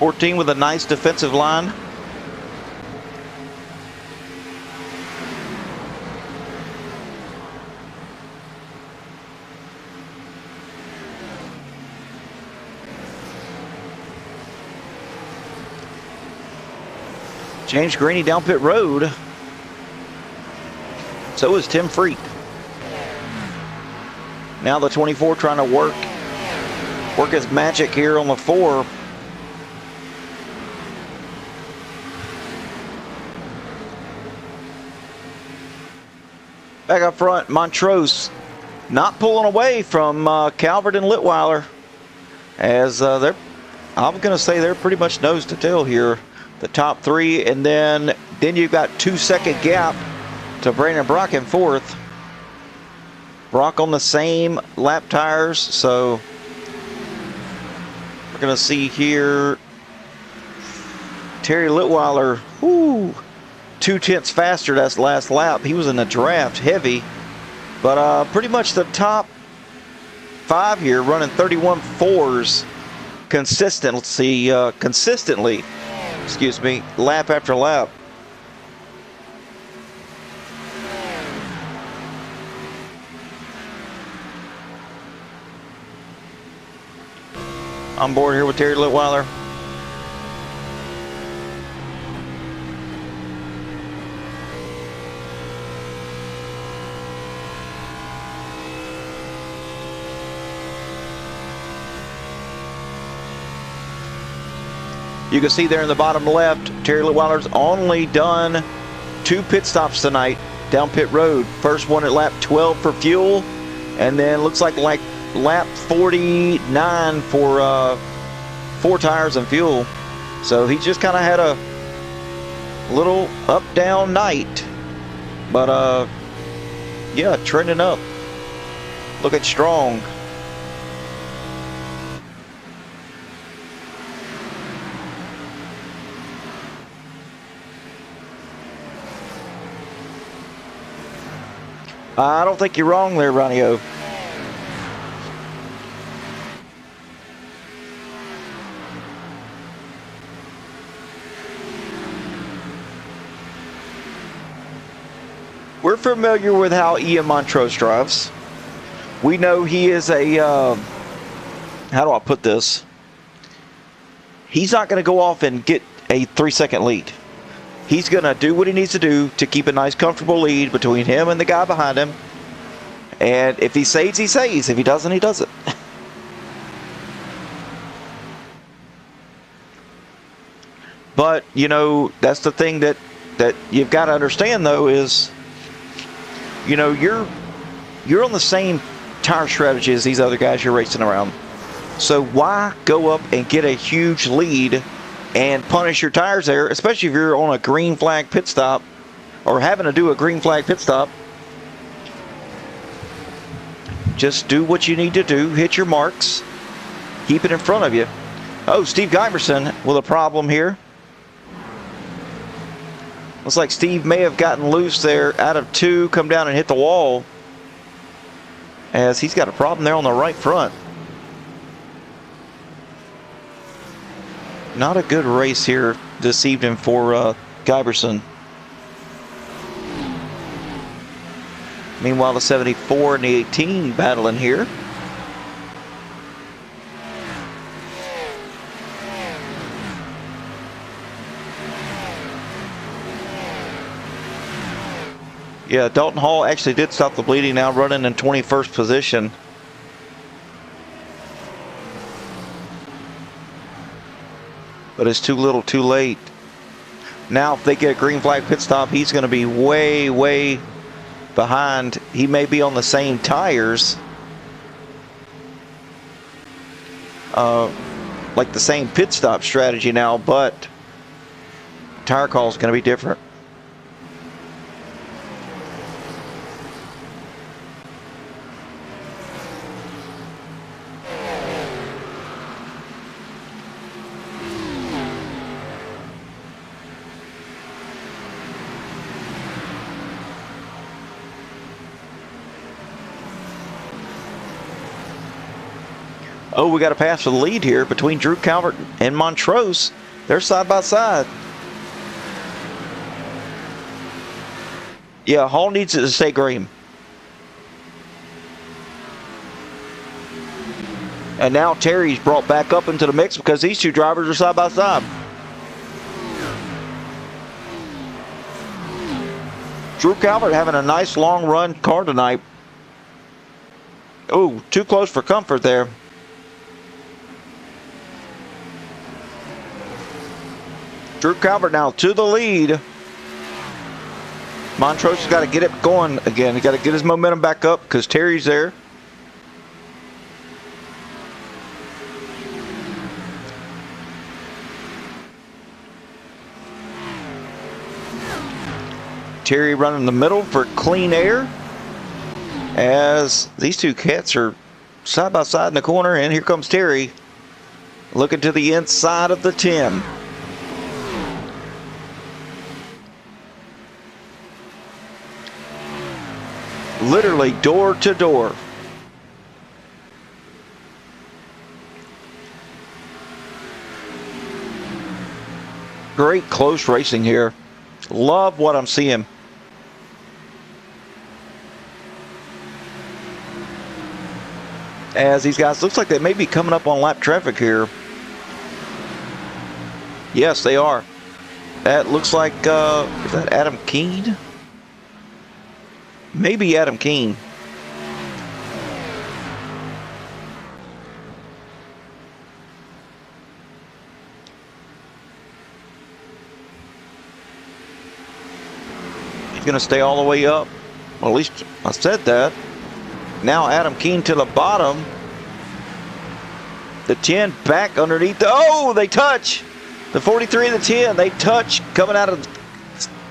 With a nice defensive line. James Greeny down pit road. So is Tim Freet. Now the 24 trying to work his magic here on the 4. Back up front, Montrose not pulling away from Calvert and Litweiler, as I'm going to say they're pretty much nose to tail here. The top 3, and then you've got 2-second gap to Brandon Brock in 4th. Brock on the same lap tires, so we're going to see here Terry Litweiler, 2/10 faster. That's last lap. He was in the draft heavy, but pretty much the top 5 here running 31.4s consistently. Excuse me, lap after lap. On board here with Terry Litweiler. You can see there in the bottom left, Terry Litweiler's only done 2 pit stops tonight down pit road. First one at lap 12 for fuel, and then looks like lap 49 for 4 tires and fuel. So he just kind of had a little up-down night, but yeah, trending up, looking strong. I don't think you're wrong there, Ronnie-O. We're familiar with how Ian Montrose drives. We know he is a, how do I put this? He's not going to go off and get a 3-second lead. He's going to do what he needs to do to keep a nice, comfortable lead between him and the guy behind him. And if he saves, he saves. If he doesn't, he doesn't. But, you know, that's the thing that you've got to understand, though, is, you know, you're on the same tire strategy as these other guys you're racing around. So why go up and get a huge lead and punish your tires there, especially if you're on a green flag pit stop or having to do a green flag pit stop? Just do what you need to do, hit your marks, keep it in front of you. Oh, Steve Giberson with a problem here. Looks like Steve may have gotten loose there out of 2, come down and hit the wall, as he's got a problem there on the right front. Not a good race here this evening for Giberson. Meanwhile, the 74 and the 18 battling here. Yeah, Dalton Hall actually did stop the bleeding, now running in 21st position. But it's too little too late. Now, if they get a green flag pit stop, he's going to be way, way behind. He may be on the same tires. Like the same pit stop strategy now, but tire call is going to be different. Oh, we got a pass for the lead here between Drew Calvert and Montrose. They're side by side. Yeah, Hall needs it to stay green. And now Terry's brought back up into the mix because these two drivers are side by side. Drew Calvert having a nice long run car tonight. Oh, too close for comfort there. Drew Calvert now to the lead. Montrose has got to get it going again. He got to get his momentum back up because Terry's there. Terry running the middle for clean air as these two cats are side by side in the corner, and here comes Terry looking to the inside of the 10. Literally door to door. Great close racing here. Love what I'm seeing. As these guys, looks like they may be coming up on lap traffic here. Yes, they are. That looks like, is that Adam Keene? Maybe Adam Keene. He's going to stay all the way up. Well, at least I said that. Now Adam Keene to the bottom. The 10 back underneath. Oh, they touch. The 43 and the 10, they touch coming out of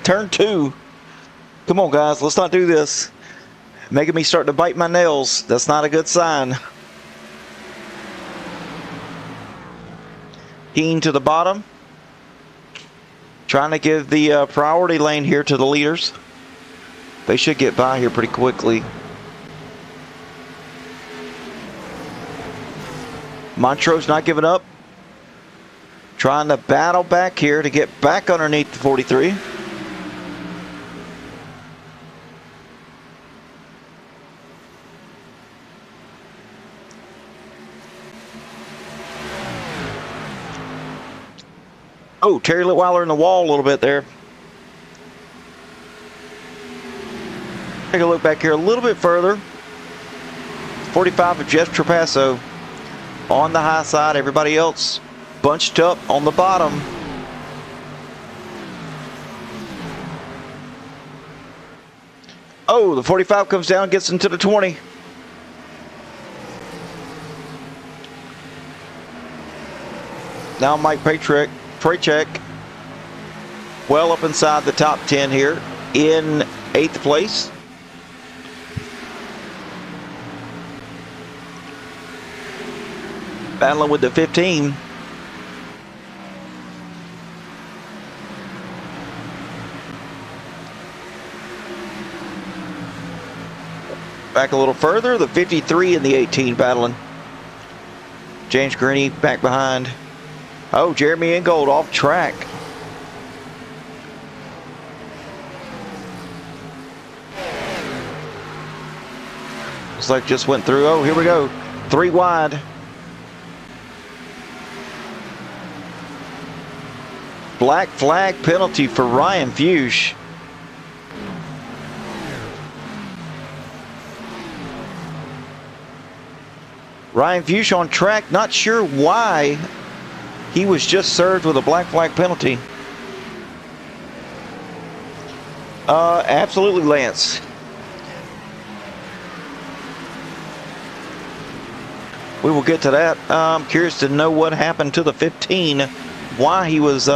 turn 2. Come on, guys, let's not do this. Making me start to bite my nails. That's not a good sign. Keene to the bottom. Trying to give the priority lane here to the leaders. They should get by here pretty quickly. Montrose not giving up. Trying to battle back here to get back underneath the 43. Oh, Terry Litweiler in the wall a little bit there. Take a look back here a little bit further. 45 of Jeff Trapasso on the high side. Everybody else bunched up on the bottom. Oh, the 45 comes down, gets into the 20. Now Mike Paycheck well up inside the top 10 here in 8th place. Battling with the 15. Back a little further, the 53 and the 18 battling. James Greeny back behind. Oh, Jeremy Ingold off track. Looks like just went through. Oh, here we go. 3 wide. Black flag penalty for Ryan Fuchs. Ryan Fuchs on track, not sure why he was just served with a black flag penalty. Absolutely, Lance. We will get to that. I'm curious to know what happened to the 15, why he was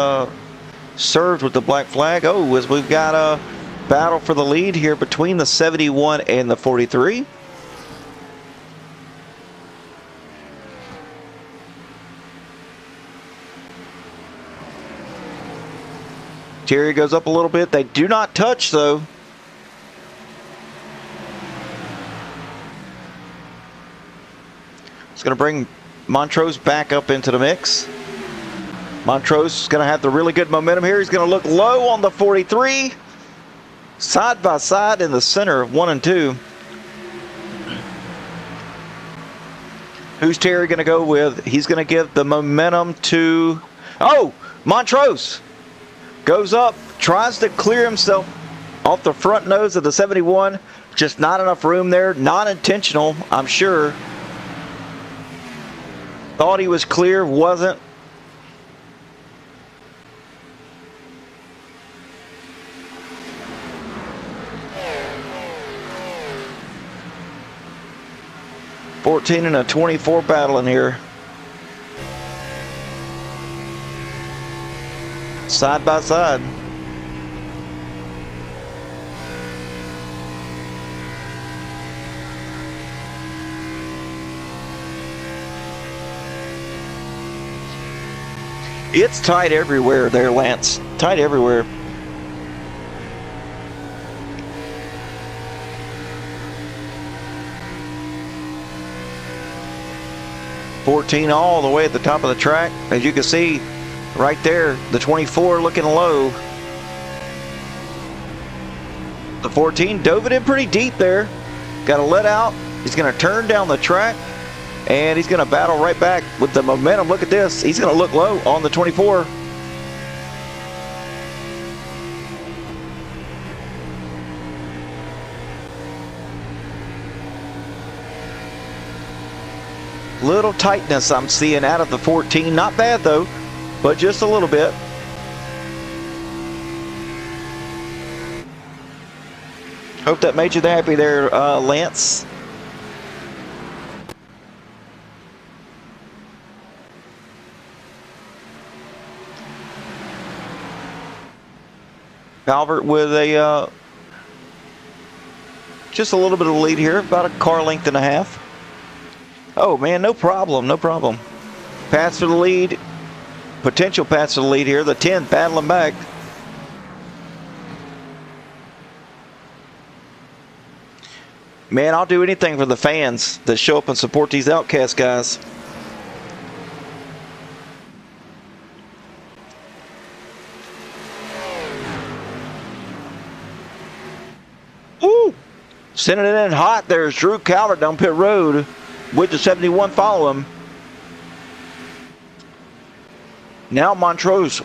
served with the black flag. Oh, as we've got a battle for the lead here between the 71 and the 43. Terry goes up a little bit. They do not touch, though. It's going to bring Montrose back up into the mix. Montrose is going to have the really good momentum here. He's going to look low on the 43. Side by side in the center of 1 and 2. Who's Terry going to go with? He's going to give the momentum to... Oh, Montrose goes up, tries to clear himself off the front nose of the 71. Just not enough room there. Not intentional, I'm sure. Thought he was clear, wasn't. $14 and a 24 battling here. Side by side. It's tight everywhere there, Lance. Tight everywhere. $14 all the way at the top of the track. As you can see right there, the 24 looking low. The 14 dove it in pretty deep there. Got to let out. He's going to turn down the track. And he's going to battle right back with the momentum. Look at this. He's going to look low on the 24. Little tightness I'm seeing out of the 14. Not bad though, but just a little bit. Hope that made you happy there, Lance. Calvert with a just a little bit of lead here, about a car length and a half. Oh man, no problem, no problem. Pass for the lead, potential pass for the lead here. The 10 battling back. Man, I'll do anything for the fans that show up and support these Outcast guys. Woo! Sending it in hot. There's Drew Calvert down pit road with the 71 follow him. Now Montrose,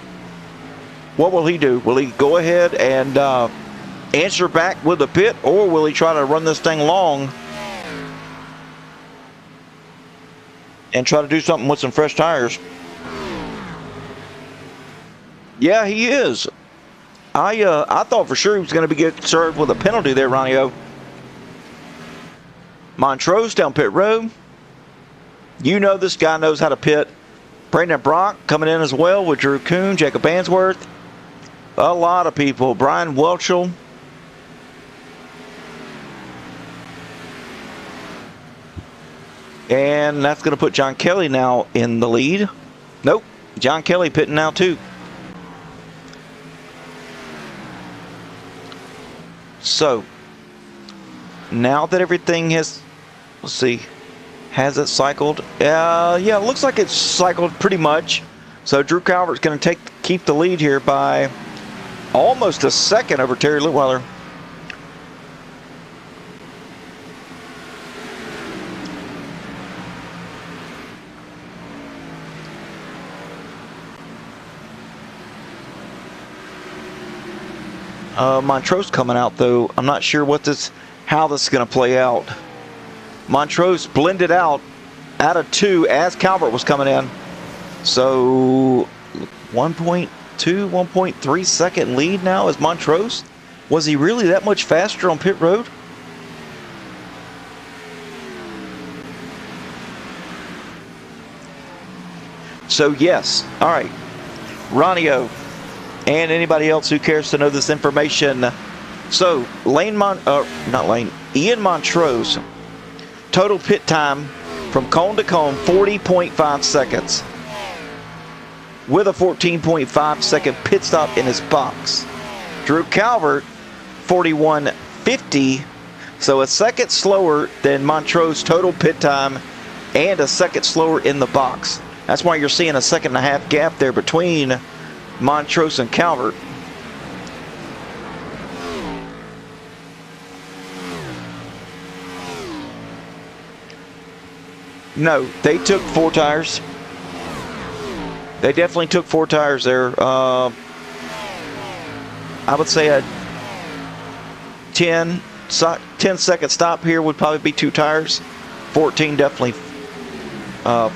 what will he do? Will he go ahead and answer back with the pit, or will he try to run this thing long and try to do something with some fresh tires? Yeah, he is. I thought for sure he was going to get served with a penalty there, Ronnie O. Montrose down pit road. You know this guy knows how to pit. Brandon Brock coming in as well with Drew Kuhn, Jacob Answorth. A lot of people. Brian Welchel. And that's going to put John Kelly now in the lead. Nope. John Kelly pitting now too. So, now that everything has, let's see, has it cycled? Yeah, it looks like it's cycled pretty much. So Drew Calvert's going to keep the lead here by almost a second over Terry Litweiler. Montrose coming out though. I'm not sure how this is going to play out. Montrose blended out of 2 as Calvert was coming in. So 1.2, 1.3 second lead now is Montrose. Was he really that much faster on pit road? So yes, all right, Ronio, and anybody else who cares to know this information. So Ian Montrose, total pit time from cone to cone, 40.5 seconds, with a 14.5 second pit stop in his box. Drew Calvert, 41.50, so a second slower than Montrose total pit time and a second slower in the box. That's why you're seeing a 1.5-second gap there between Montrose and Calvert. No, they took 4 tires. They definitely took 4 tires there. I would say a 10-second stop here would probably be 2 tires. 14 definitely 4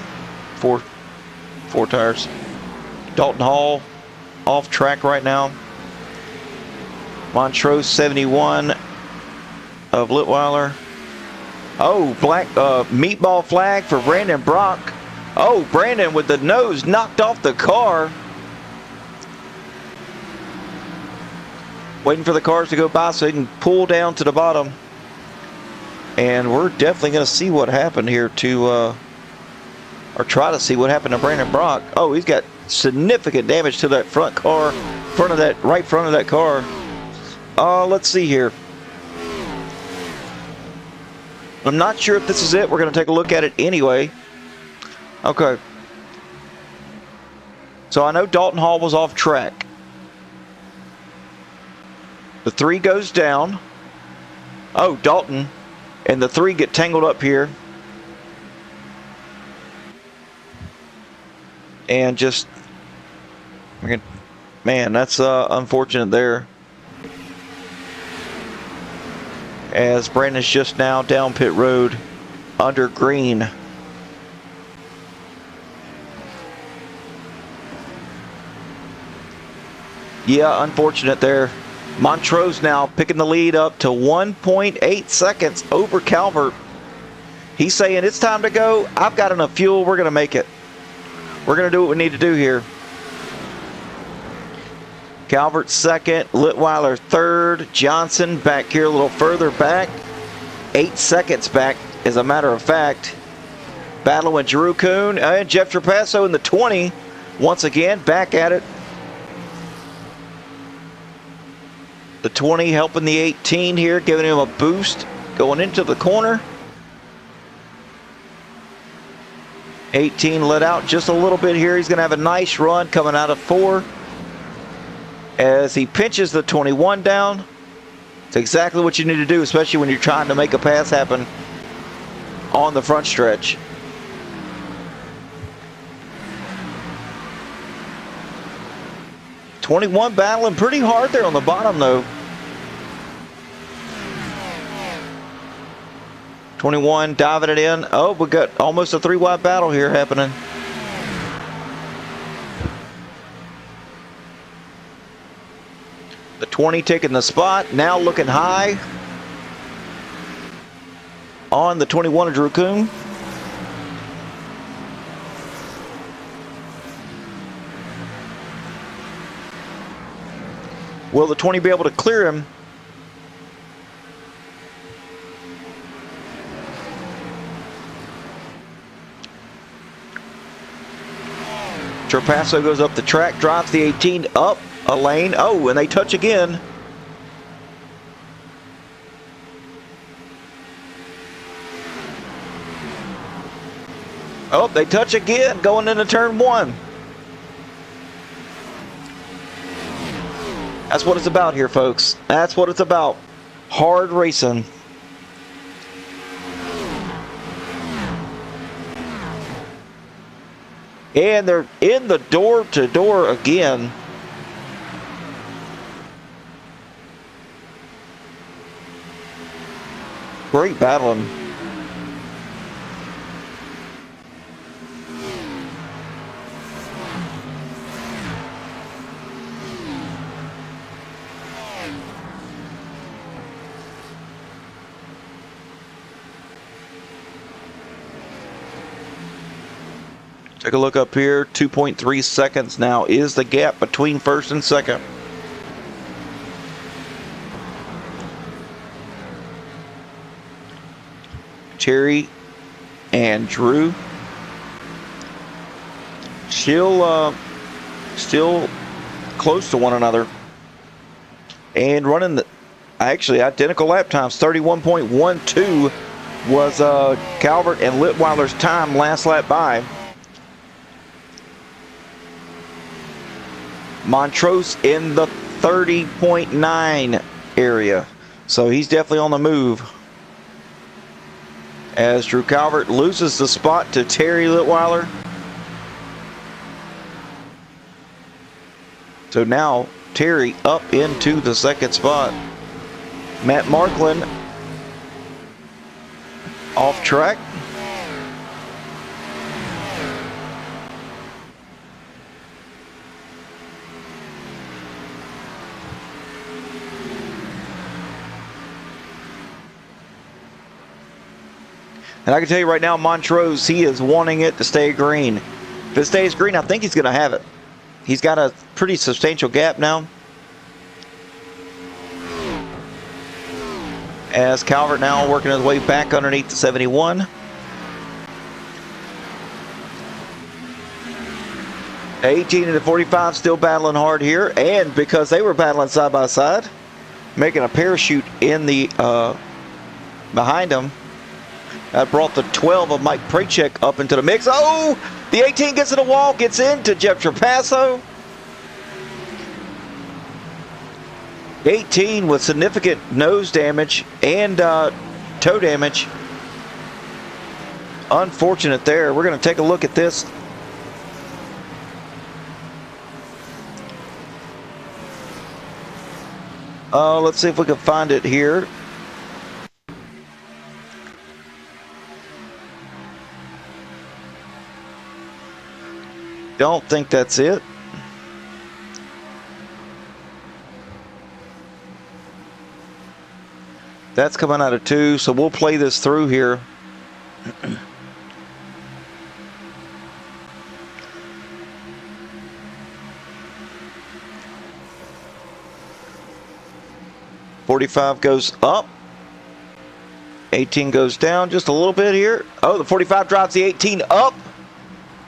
tires. Dalton Hall off track right now. Montrose 71 of Litweiler. Oh, black meatball flag for Brandon Brock. Oh, Brandon with the nose knocked off the car. Waiting for the cars to go by so he can pull down to the bottom. And we're definitely going to see what happened here to, or try to see what happened to Brandon Brock. Oh, he's got significant damage to that front car, right front of that car. Let's see here. I'm not sure if this is it. We're going to take a look at it anyway. Okay. So I know Dalton Hall was off track. The 3 goes down. Oh, Dalton and the 3 get tangled up here. And just, man, that's unfortunate there. As Brandon's just now down pit road under green. Yeah, unfortunate there. Montrose now picking the lead up to 1.8 seconds over Calvert. He's saying it's time to go. I've got enough fuel. We're going to make it. We're going to do what we need to do here. Calvert second, Litweiler third, Johnson back here a little further back, 8 seconds back as a matter of fact. Battling Drew Kuhn and Jeff Trapasso in the 20, once again back at it. The 20 helping the 18 here, giving him a boost going into the corner. 18 let out just a little bit here. He's going to have a nice run coming out of 4. As he pinches the 21 down. It's exactly what you need to do, especially when you're trying to make a pass happen on the front stretch. '21 battling pretty hard there on the bottom though. 21 diving it in. Oh, we got almost a 3-wide battle here happening. The 20 taking the spot, now looking high on the 21 of Drew Kuhn. Will the 20 be able to clear him? Trapasso goes up the track, drops the 18 up a lane. Oh, and they touch again. Oh, they touch again going into turn 1. That's what it's about here, folks. That's what it's about. Hard racing. And they're in the door-to-door again. Great battling. Take a look up here. 2.3 seconds now is the gap between first and second. Terry and Drew still close to one another and running the actually identical lap times. 31.12 was Calvert and Litweiler's time last lap by. Montrose in the 30.9 area, so he's definitely on the move. As Drew Calvert loses the spot to Terry Litweiler. So now Terry up into the second spot. Matt Marklin off track. And I can tell you right now, Montrose, he is wanting it to stay green. If it stays green, I think he's going to have it. He's got a pretty substantial gap now. As Calvert now working his way back underneath the 71. The 18 and the 45 still battling hard here. And because they were battling side by side, making a parachute in the behind them. That brought the 12 of Mike Prachek up into the mix. Oh, the 18 gets to the wall, gets into Jeff Trapasso. 18 with significant nose damage and toe damage. Unfortunate there. We're going to take a look at this. Let's see if we can find it here. Don't think that's it. That's coming out of 2, so we'll play this through here. .45 goes up. 18 goes down just a little bit here. Oh, the 45 drives the 18 up.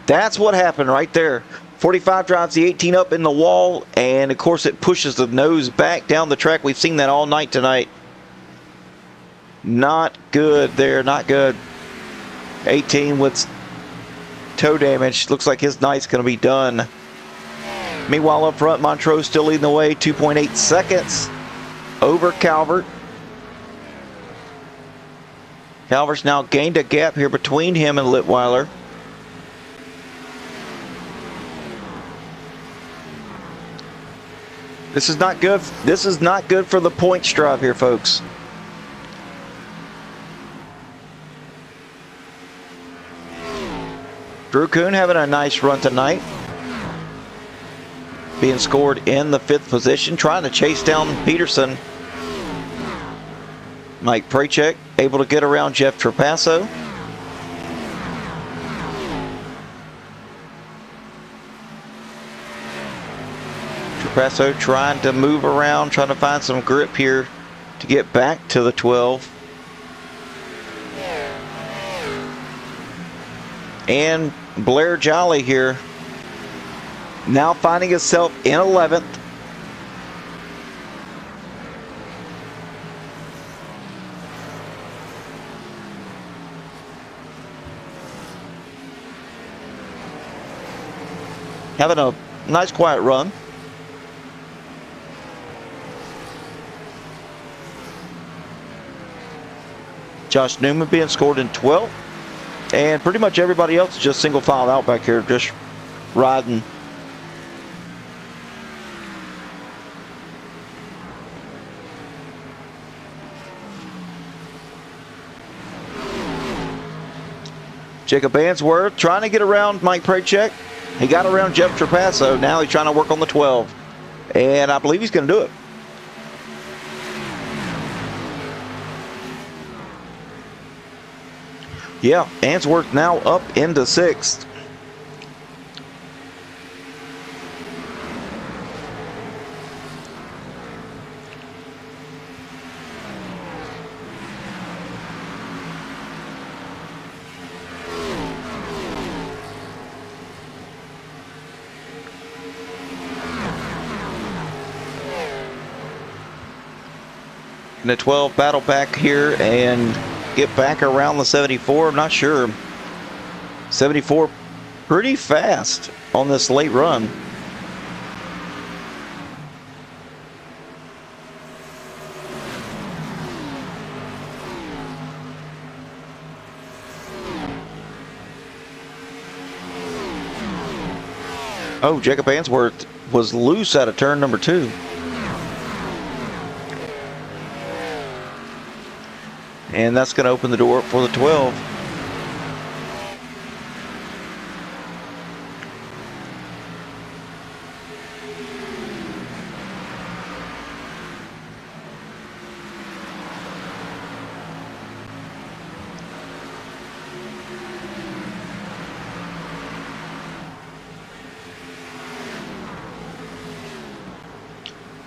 That's what happened right there. 45 drives the 18 up in the wall, and of course it pushes the nose back down the track. We've seen that all night tonight. Not good there, not good. 18 with toe damage. Looks like his night's going to be done. Meanwhile, up front, Montrose still leading the way, 2.8 seconds over Calvert. Calvert's now gained a gap here between him and Litweiler. This is not good. This is not good for the points drive here, folks. Drew Kuhn having a nice run tonight. Being scored in the 5th position, trying to chase down Peterson. Mike Prachek able to get around Jeff Trapasso. Trapasso trying to move around, trying to find some grip here to get back to the 12. And Blair Jolly here now finding himself in 11th. Having a nice quiet run. Josh Newman being scored in 12th. And pretty much everybody else is just single file out back here, just riding. Jacob Answorth trying to get around Mike Prachek. He got around Jeff Trapasso. Now he's trying to work on the 12. And I believe he's going to do it. Yeah, Answorth now up into 6th. in the 12 battle back here and get back around the 74. I'm not sure. 74 pretty fast on this late run. Oh, Jacob Answorth was loose out of turn number 2. And that's going to open the door for the 12.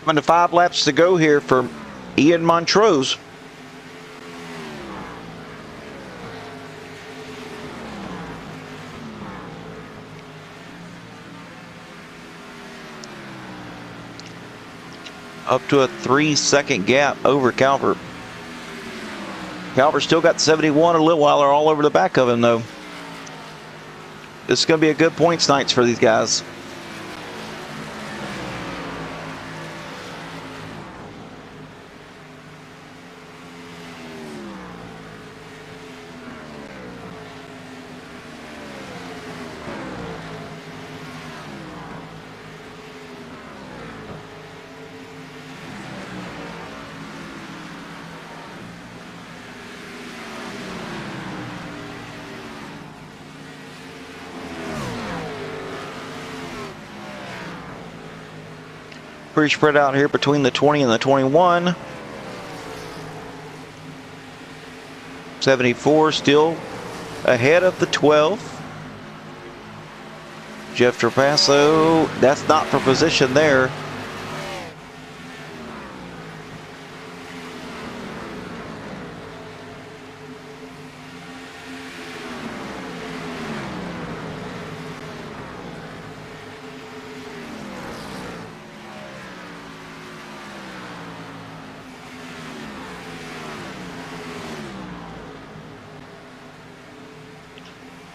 Coming to 5 laps to go here for Ian Montrose. Up to a 3-second gap over Calvert. Calvert still got 71. A little while they're all over the back of him, though. This is going to be a good points night for these guys. Pretty spread out here between the 20 and the 21. 74 still ahead of the 12. Jeff Trapasso, that's not for position there.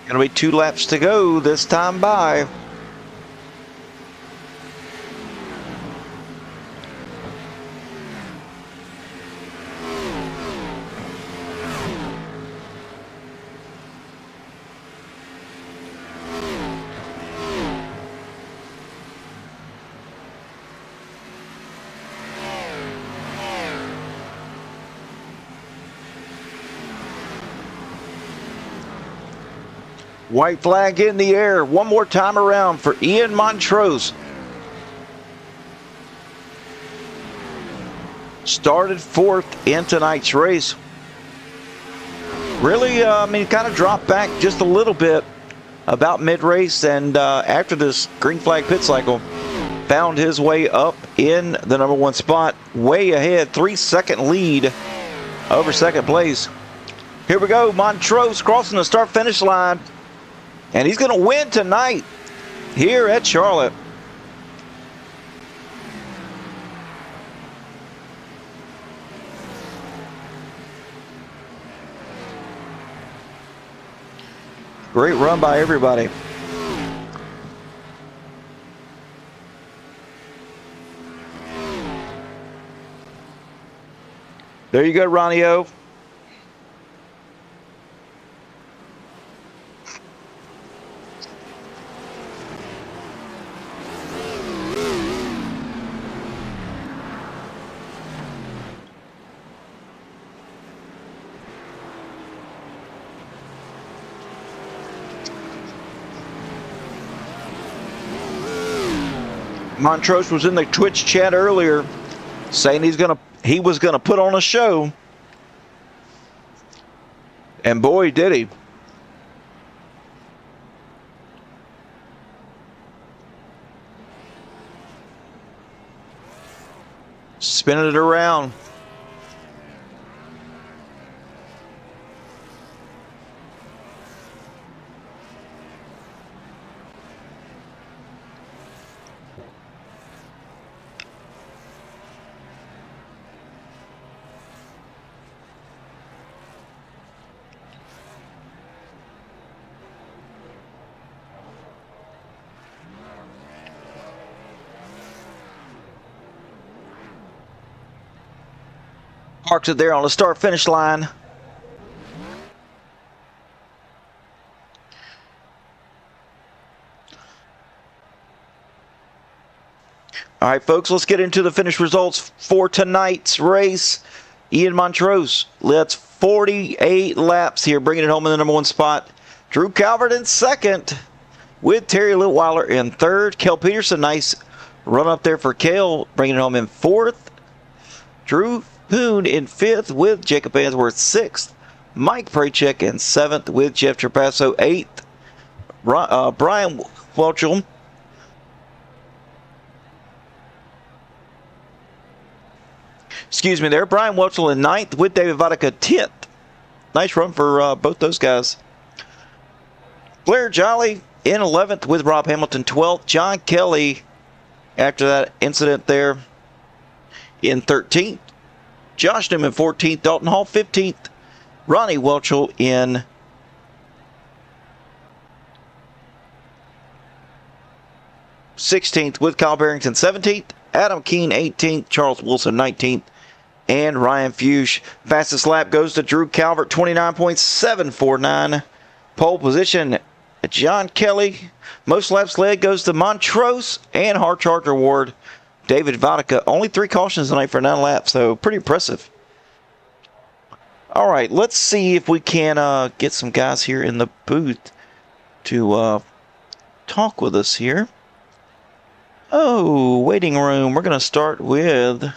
Gonna be 2 laps to go this time by. White flag in the air. One more time around for Ian Montrose. Started 4th in tonight's race. Really, kind of dropped back just a little bit about mid-race, and after this green flag pit cycle, found his way up in the number 1 spot. Way ahead, 3-second lead over second place. Here we go, Montrose crossing the start-finish line. And he's going to win tonight here at Charlotte. Great run by everybody. There you go, Ronnie O. Montrose was in the Twitch chat earlier saying he was gonna put on a show. And boy, did he. Spinning it around. Parks it there on the start-finish line. All right, folks, let's get into the finish results for tonight's race. Ian Montrose led 48 laps here, bringing it home in the number 1 spot. Drew Calvert in second, with Terry Litweiler in third. Kel Peterson, nice run up there for Kel, bringing it home in fourth. Drew Poon in fifth, with Jacob Answorth sixth. Mike Prachek in seventh, with Jeff Trapasso eighth. Brian Welchel Brian Welchel in ninth, with David Vodicka 10th. Nice run for both those guys. Blair Jolly in 11th, with Rob Hamilton 12th. John Kelly, after that incident there, in 13th. Josh Newman 14th. Dalton Hall 15th. Ronnie Welchel in 16th, with Kyle Barrington 17th. Adam Keene 18th. Charles Wilson 19th. And Ryan Fuchs. Fastest lap goes to Drew Calvert, 29.749. Pole position, John Kelly. Most laps led goes to Montrose. And Hard Charger Award, David Vodicka. Only 3 cautions tonight for 9 laps, so pretty impressive. All right, let's see if we can get some guys here in the booth to talk with us here. Oh, waiting room. We're going to start with...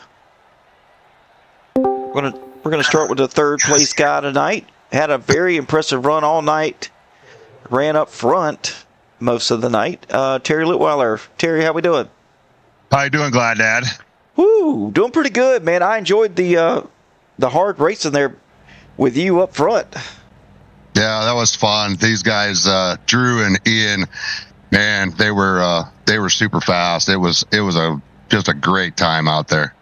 We're gonna start with the third place guy tonight. Had a very impressive run all night. Ran up front most of the night. Terry Litweiler. Terry, how we doing? How you doing, Glad Dad? Woo, doing pretty good, man. I enjoyed the hard racing there with you up front. Yeah, that was fun. These guys, Drew and Ian, man, they were super fast. It was just a great time out there.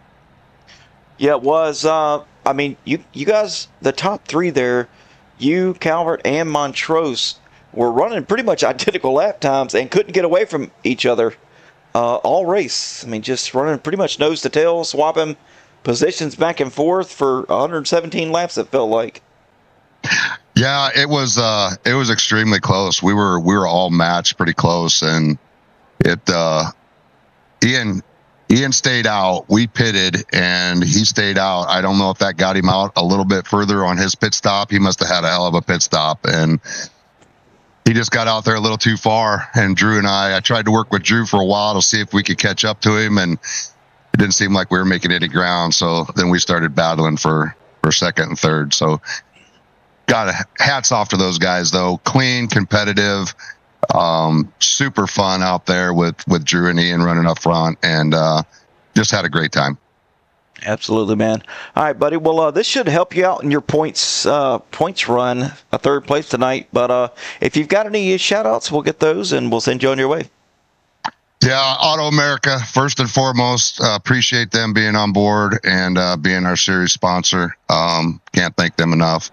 Yeah, it was. I mean, you guys, the top 3 there, you, Calvert, and Montrose, were running pretty much identical lap times and couldn't get away from each other all race. I mean, just running pretty much nose to tail, swapping positions back and forth for 117 laps, it felt like. Yeah, it was extremely close. We were all matched pretty close, and Ian stayed out. We pitted, and he stayed out. I don't know if that got him out a little bit further on his pit stop. He must have had a hell of a pit stop, and he just got out there a little too far. And Drew and I tried to work with Drew for a while to see if we could catch up to him, and it didn't seem like we were making any ground. So then we started battling for second and third. So hats off to those guys, though. Clean, competitive. Super fun out there with Drew and Ian running up front, and just had a great time. Absolutely, man. All right, buddy. Well, this should help you out in your points run, a third place tonight. But if you've got any shout outs, we'll get those and we'll send you on your way. Yeah, Auto America, first and foremost, appreciate them being on board and being our series sponsor. Can't thank them enough.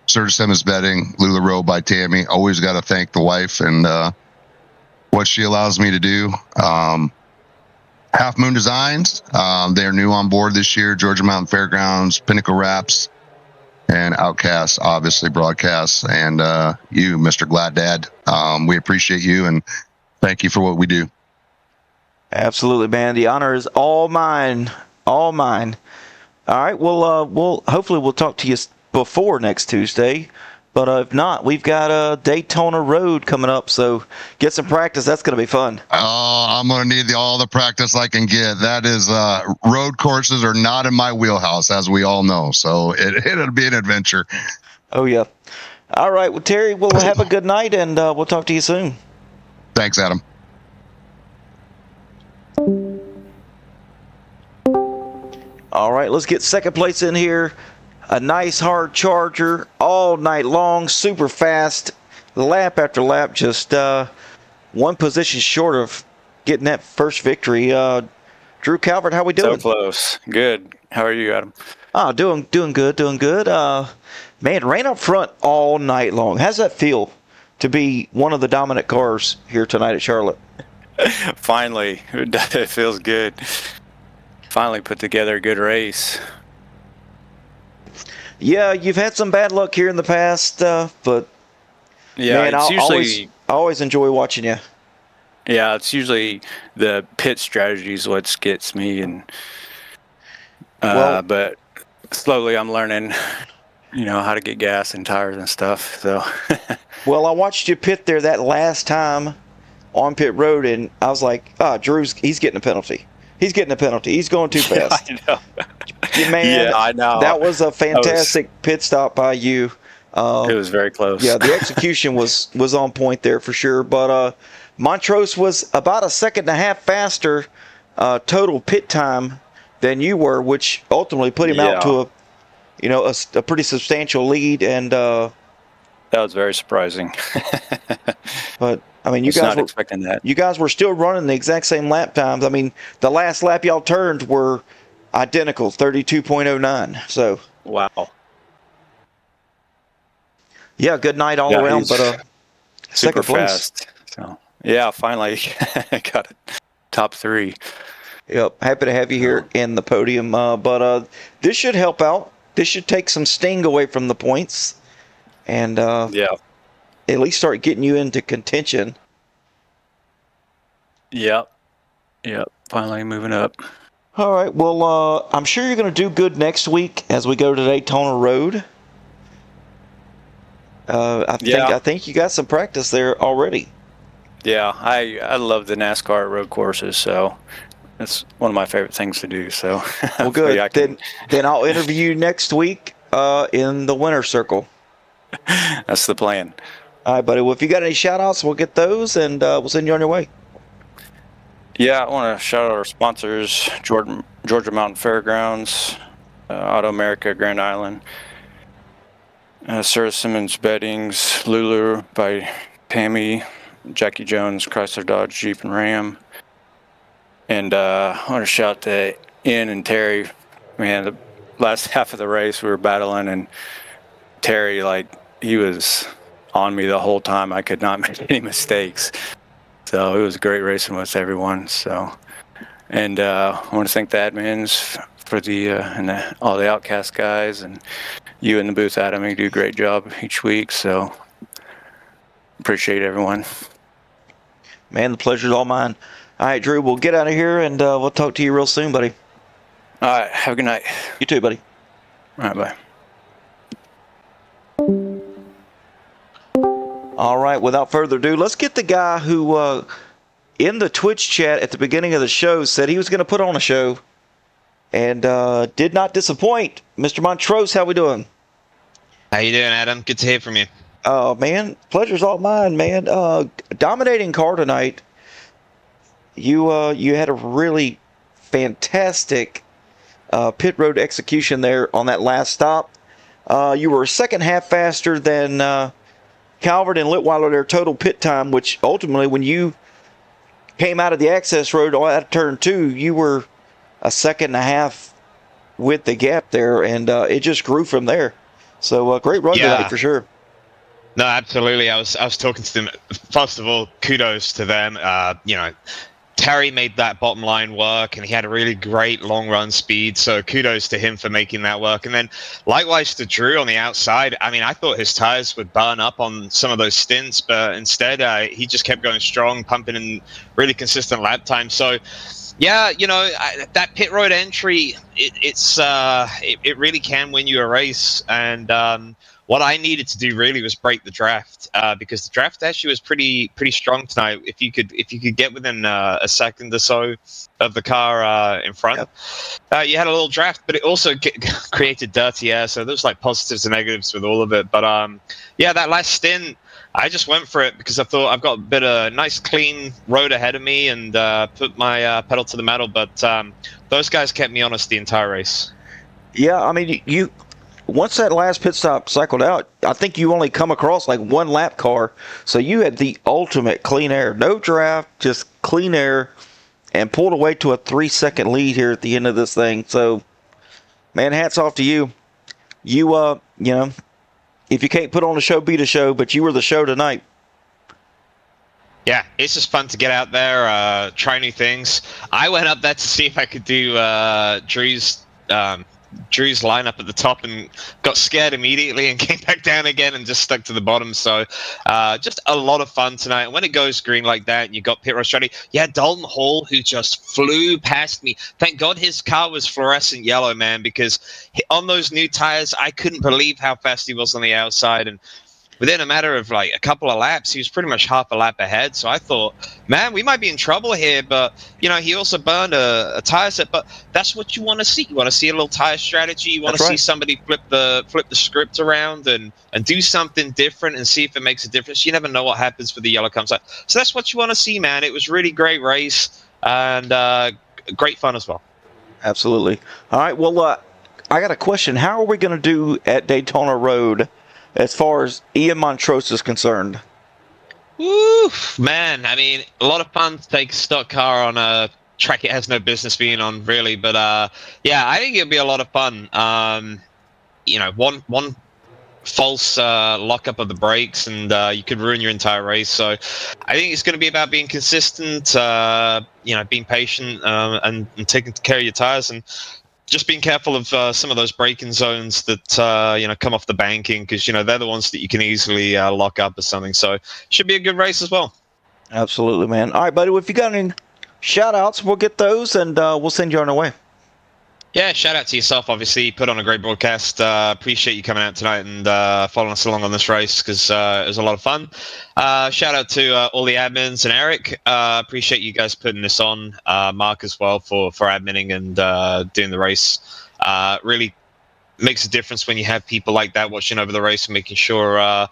Surge Simmons Bedding, Lula Row by Tammy. Always got to thank the wife and what she allows me to do. Half Moon Designs, they're new on board this year. Georgia Mountain Fairgrounds, Pinnacle Wraps, and Outcast, obviously, broadcasts. And you, Mr. Glad Dad, we appreciate you and thank you for what we do. Absolutely, man. The honor is all mine. All mine. All right. Well, hopefully we'll talk to you before next Tuesday, but if not, we've got Daytona Road coming up, so get some practice. That's going to be fun. Oh, I'm going to need all the practice I can get. That is, road courses are not in my wheelhouse, as we all know, so it'll be an adventure. Oh, yeah. All right. Well, Terry, we'll have a good night, and we'll talk to you soon. Thanks, Adam. All right, let's get second place in here. A nice hard charger all night long, super fast, lap after lap, just one position short of getting that first victory. Drew Calvert, how we doing? So close. Good. How are you, Adam? Oh, doing good. Man, ran up front all night long. How's that feel to be one of the dominant cars here tonight at Charlotte? Finally, it feels good. Finally put together a good race. Yeah, you've had some bad luck here in the past, but Yeah, man, it's I always enjoy watching you. it's usually the pit strategy is what gets me, and Well, but slowly I'm learning, how to get gas and tires and stuff. So well, I watched you pit there that last time on pit road, and I was like, he's getting a penalty. He's getting a penalty. He's going too yeah, fast. I know. Man, Yeah, I know. that was a fantastic pit stop by you. It was very close. Yeah, the execution was on point there for sure. But Montrose was about a second and a half faster total pit time than you were, which ultimately put him out Yeah, to a pretty substantial lead. And that was very surprising. but I mean, Was not expecting that. you guys were still running the exact same lap times. I mean, the last lap y'all turned were identical, 32.09. So Wow. yeah, good night all Yeah, around. he's But super second place. fast. So yeah, finally got it. Top 3. Yep, happy to have you here in the podium. But this should help out. This should take some sting away from the points, and Yeah. at least start getting you into contention. Yep. Yep. Finally moving up. All right. Well, I'm sure you're going to do good next week as we go to Daytona Road. I think you got some practice there already. Yeah, I love the NASCAR road courses, so it's one of my favorite things to do. So Well, good. I can, Then I'll interview you next week in the winner's circle. that's the plan. All right, buddy. Well, if you got any shout outs, we'll get those and we'll send you on your way. Yeah, I want to shout out our sponsors: Georgia Mountain Fairgrounds, Auto America Grand Island, Sarah Simmons Beddings, Lulu by Tammy, Jackie Jones, Chrysler Dodge Jeep and Ram, and I want to shout to Ian and Terry. Man, the last half of the race we were battling, and Terry, he was on me the whole time. I could not make any mistakes. So it was great racing with everyone. So, and I want to thank the admins for all the Outcast guys, and you in the booth, Adam. You do a great job each week. So appreciate everyone. Man, the pleasure's all mine. All right, Drew, we'll get out of here and we'll talk to you real soon, buddy. All right. Have a good night. You too, buddy. All right. Bye. All right, without further ado, let's get the guy who, in the Twitch chat at the beginning of the show, said he was going to put on a show and did not disappoint. Mr. Montrose, how we doing? How you doing, Adam? Good to hear from you. Oh, man, pleasure's all mine, man. Dominating car tonight. You had a really fantastic pit road execution there on that last stop. You were a second half faster than Calvert and Litweiler, their total pit time, which ultimately, when you came out of the access road at turn 2, you were a second and a half with the gap there, and it just grew from there. So great run tonight for sure. No, absolutely. I was talking to them. First of all, kudos to them. Terry made that bottom line work, and he had a really great long run speed. So kudos to him for making that work. And then likewise to Drew on the outside. I mean, I thought his tires would burn up on some of those stints, but instead he just kept going strong, pumping in really consistent lap time. So yeah, that pit road entry, it really can win you a race. And what I needed to do really was break the draft because the draft actually was pretty strong tonight. If you could get within a second or so of the car in front, you had a little draft, but it also created dirty air. So there's positives and negatives with all of it. But that last stint, I just went for it because I thought I've got a bit of nice clean road ahead of me and put my pedal to the metal. But those guys kept me honest the entire race. Yeah, I mean, you once that last pit stop cycled out, I think you only come across one lap car. So you had the ultimate clean air. No draft, just clean air, and pulled away to a 3-second lead here at the end of this thing. So, man, hats off to you. You, if you can't put on a show, beat a show, but you were the show tonight. Yeah, it's just fun to get out there, try new things. I went up there to see if I could do Drew's Drew's lineup at the top and got scared immediately and came back down again and just stuck to the bottom. So just a lot of fun tonight. And when it goes green like that and you got pit road strategy, Dalton Hall, who just flew past me. Thank God his car was fluorescent yellow, man, because on those new tires, I couldn't believe how fast he was on the outside. And within a matter of like a couple of laps, he was pretty much half a lap ahead. So I thought, man, we might be in trouble here. But, he also burned a tire set. But that's what you want to see. You want to see a little tire strategy. You want to see somebody flip the script around and do something different and see if it makes a difference. You never know what happens with the yellow comes out. So that's what you want to see, man. It was really great race and great fun as well. Absolutely. All right, well, I got a question. How are we going to do at Daytona Road as far as Ian Montrose is concerned? Woo, man. I mean, a lot of fun to take a stock car on a track it has no business being on, really. But I think it'll be a lot of fun. One false lockup of the brakes and you could ruin your entire race. So I think it's going to be about being consistent, being patient and taking care of your tires and just being careful of some of those braking zones that come off the banking, because they're the ones that you can easily lock up or something. So should be a good race as well. Absolutely, man. All right, buddy. Well, if you got any shout outs, we'll get those and we'll send you on our way. Yeah, shout out to yourself. Obviously, you put on a great broadcast. Appreciate you coming out tonight and following us along on this race, because it was a lot of fun. Shout out to all the admins and Eric. Appreciate you guys putting this on. Mark as well for adminning and doing the race. Really makes a difference when you have people like that watching over the race and making sure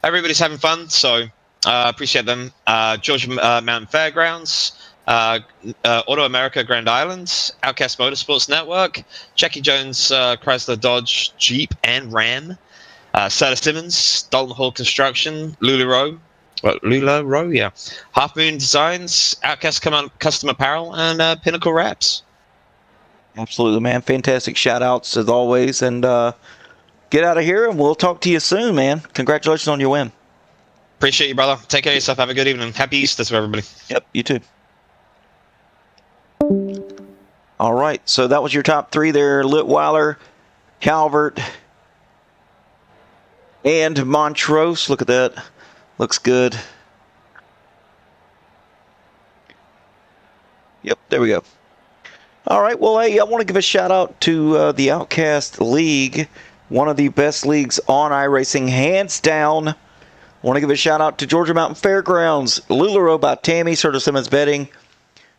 everybody's having fun. So appreciate them. Georgia Mountain Fairgrounds. Auto America Grand Islands, Outcast Motorsports Network, Jackie Jones Chrysler Dodge Jeep and Ram, Sutter Simmons, Dalton Hall Construction, LuLaRoe, Half Moon Designs, Outcast Custom Apparel, and Pinnacle Wraps. Absolutely, man. Fantastic shout outs as always. And get out of here and we'll talk to you soon, man. Congratulations on your win. Appreciate you, brother. Take care of yourself. Have a good evening. Happy Easter to everybody. Yep, you too. All right, so that was your top three there. Litweiler, Calvert, and Montrose. Look at that. Looks good. Yep, there we go. All right, well, hey, I want to give a shout out to the Outcast League, one of the best leagues on iRacing, hands down. I want to give a shout out to Georgia Mountain Fairgrounds, LuLaRoe by Tammy, Sutter Simmons Betting,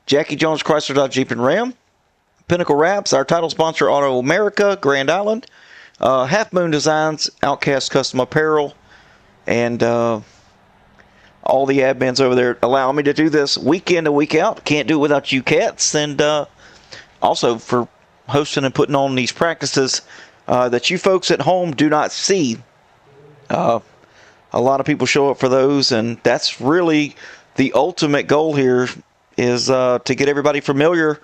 Jackie Jones Chrysler Dodge Jeep and Ram, Pinnacle Wraps, our title sponsor, Auto America, Grand Island, Half Moon Designs, Outcast Custom Apparel, and all the admins over there allow me to do this week in and week out. Can't do it without you cats. And also for hosting and putting on these practices that you folks at home do not see. A lot of people show up for those, and that's really the ultimate goal here, is to get everybody familiar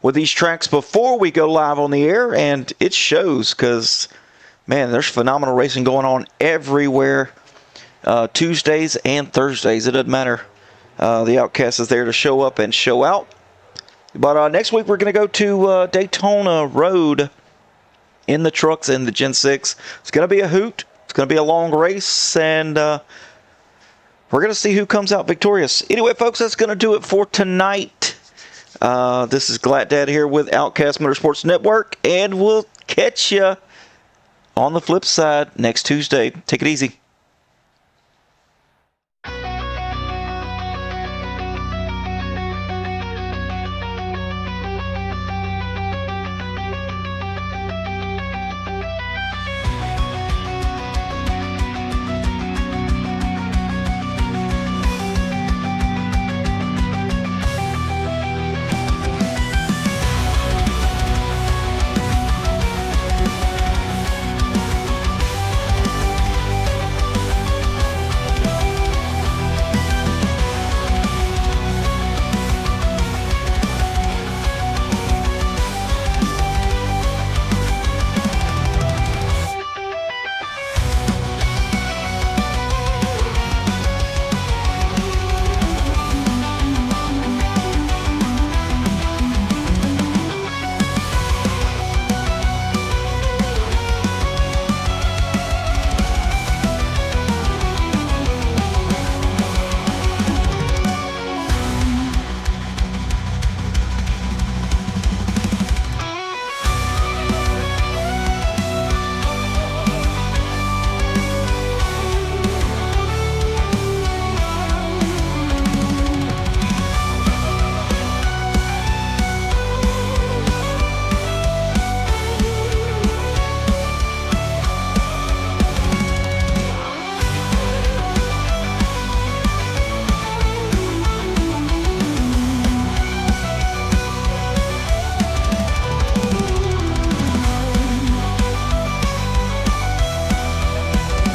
with these tracks before we go live on the air, and it shows, because, man, there's phenomenal racing going on everywhere, Tuesdays and Thursdays. It doesn't matter. The Outcast is there to show up and show out. But next week we're going to go to Daytona Road in the trucks in the Gen 6. It's going to be a hoot. It's going to be a long race, and we're going to see who comes out victorious. Anyway, folks, that's going to do it for tonight. This is Glad Dad here with Outcast Motorsports Network, and we'll catch you on the flip side next Tuesday. Take it easy.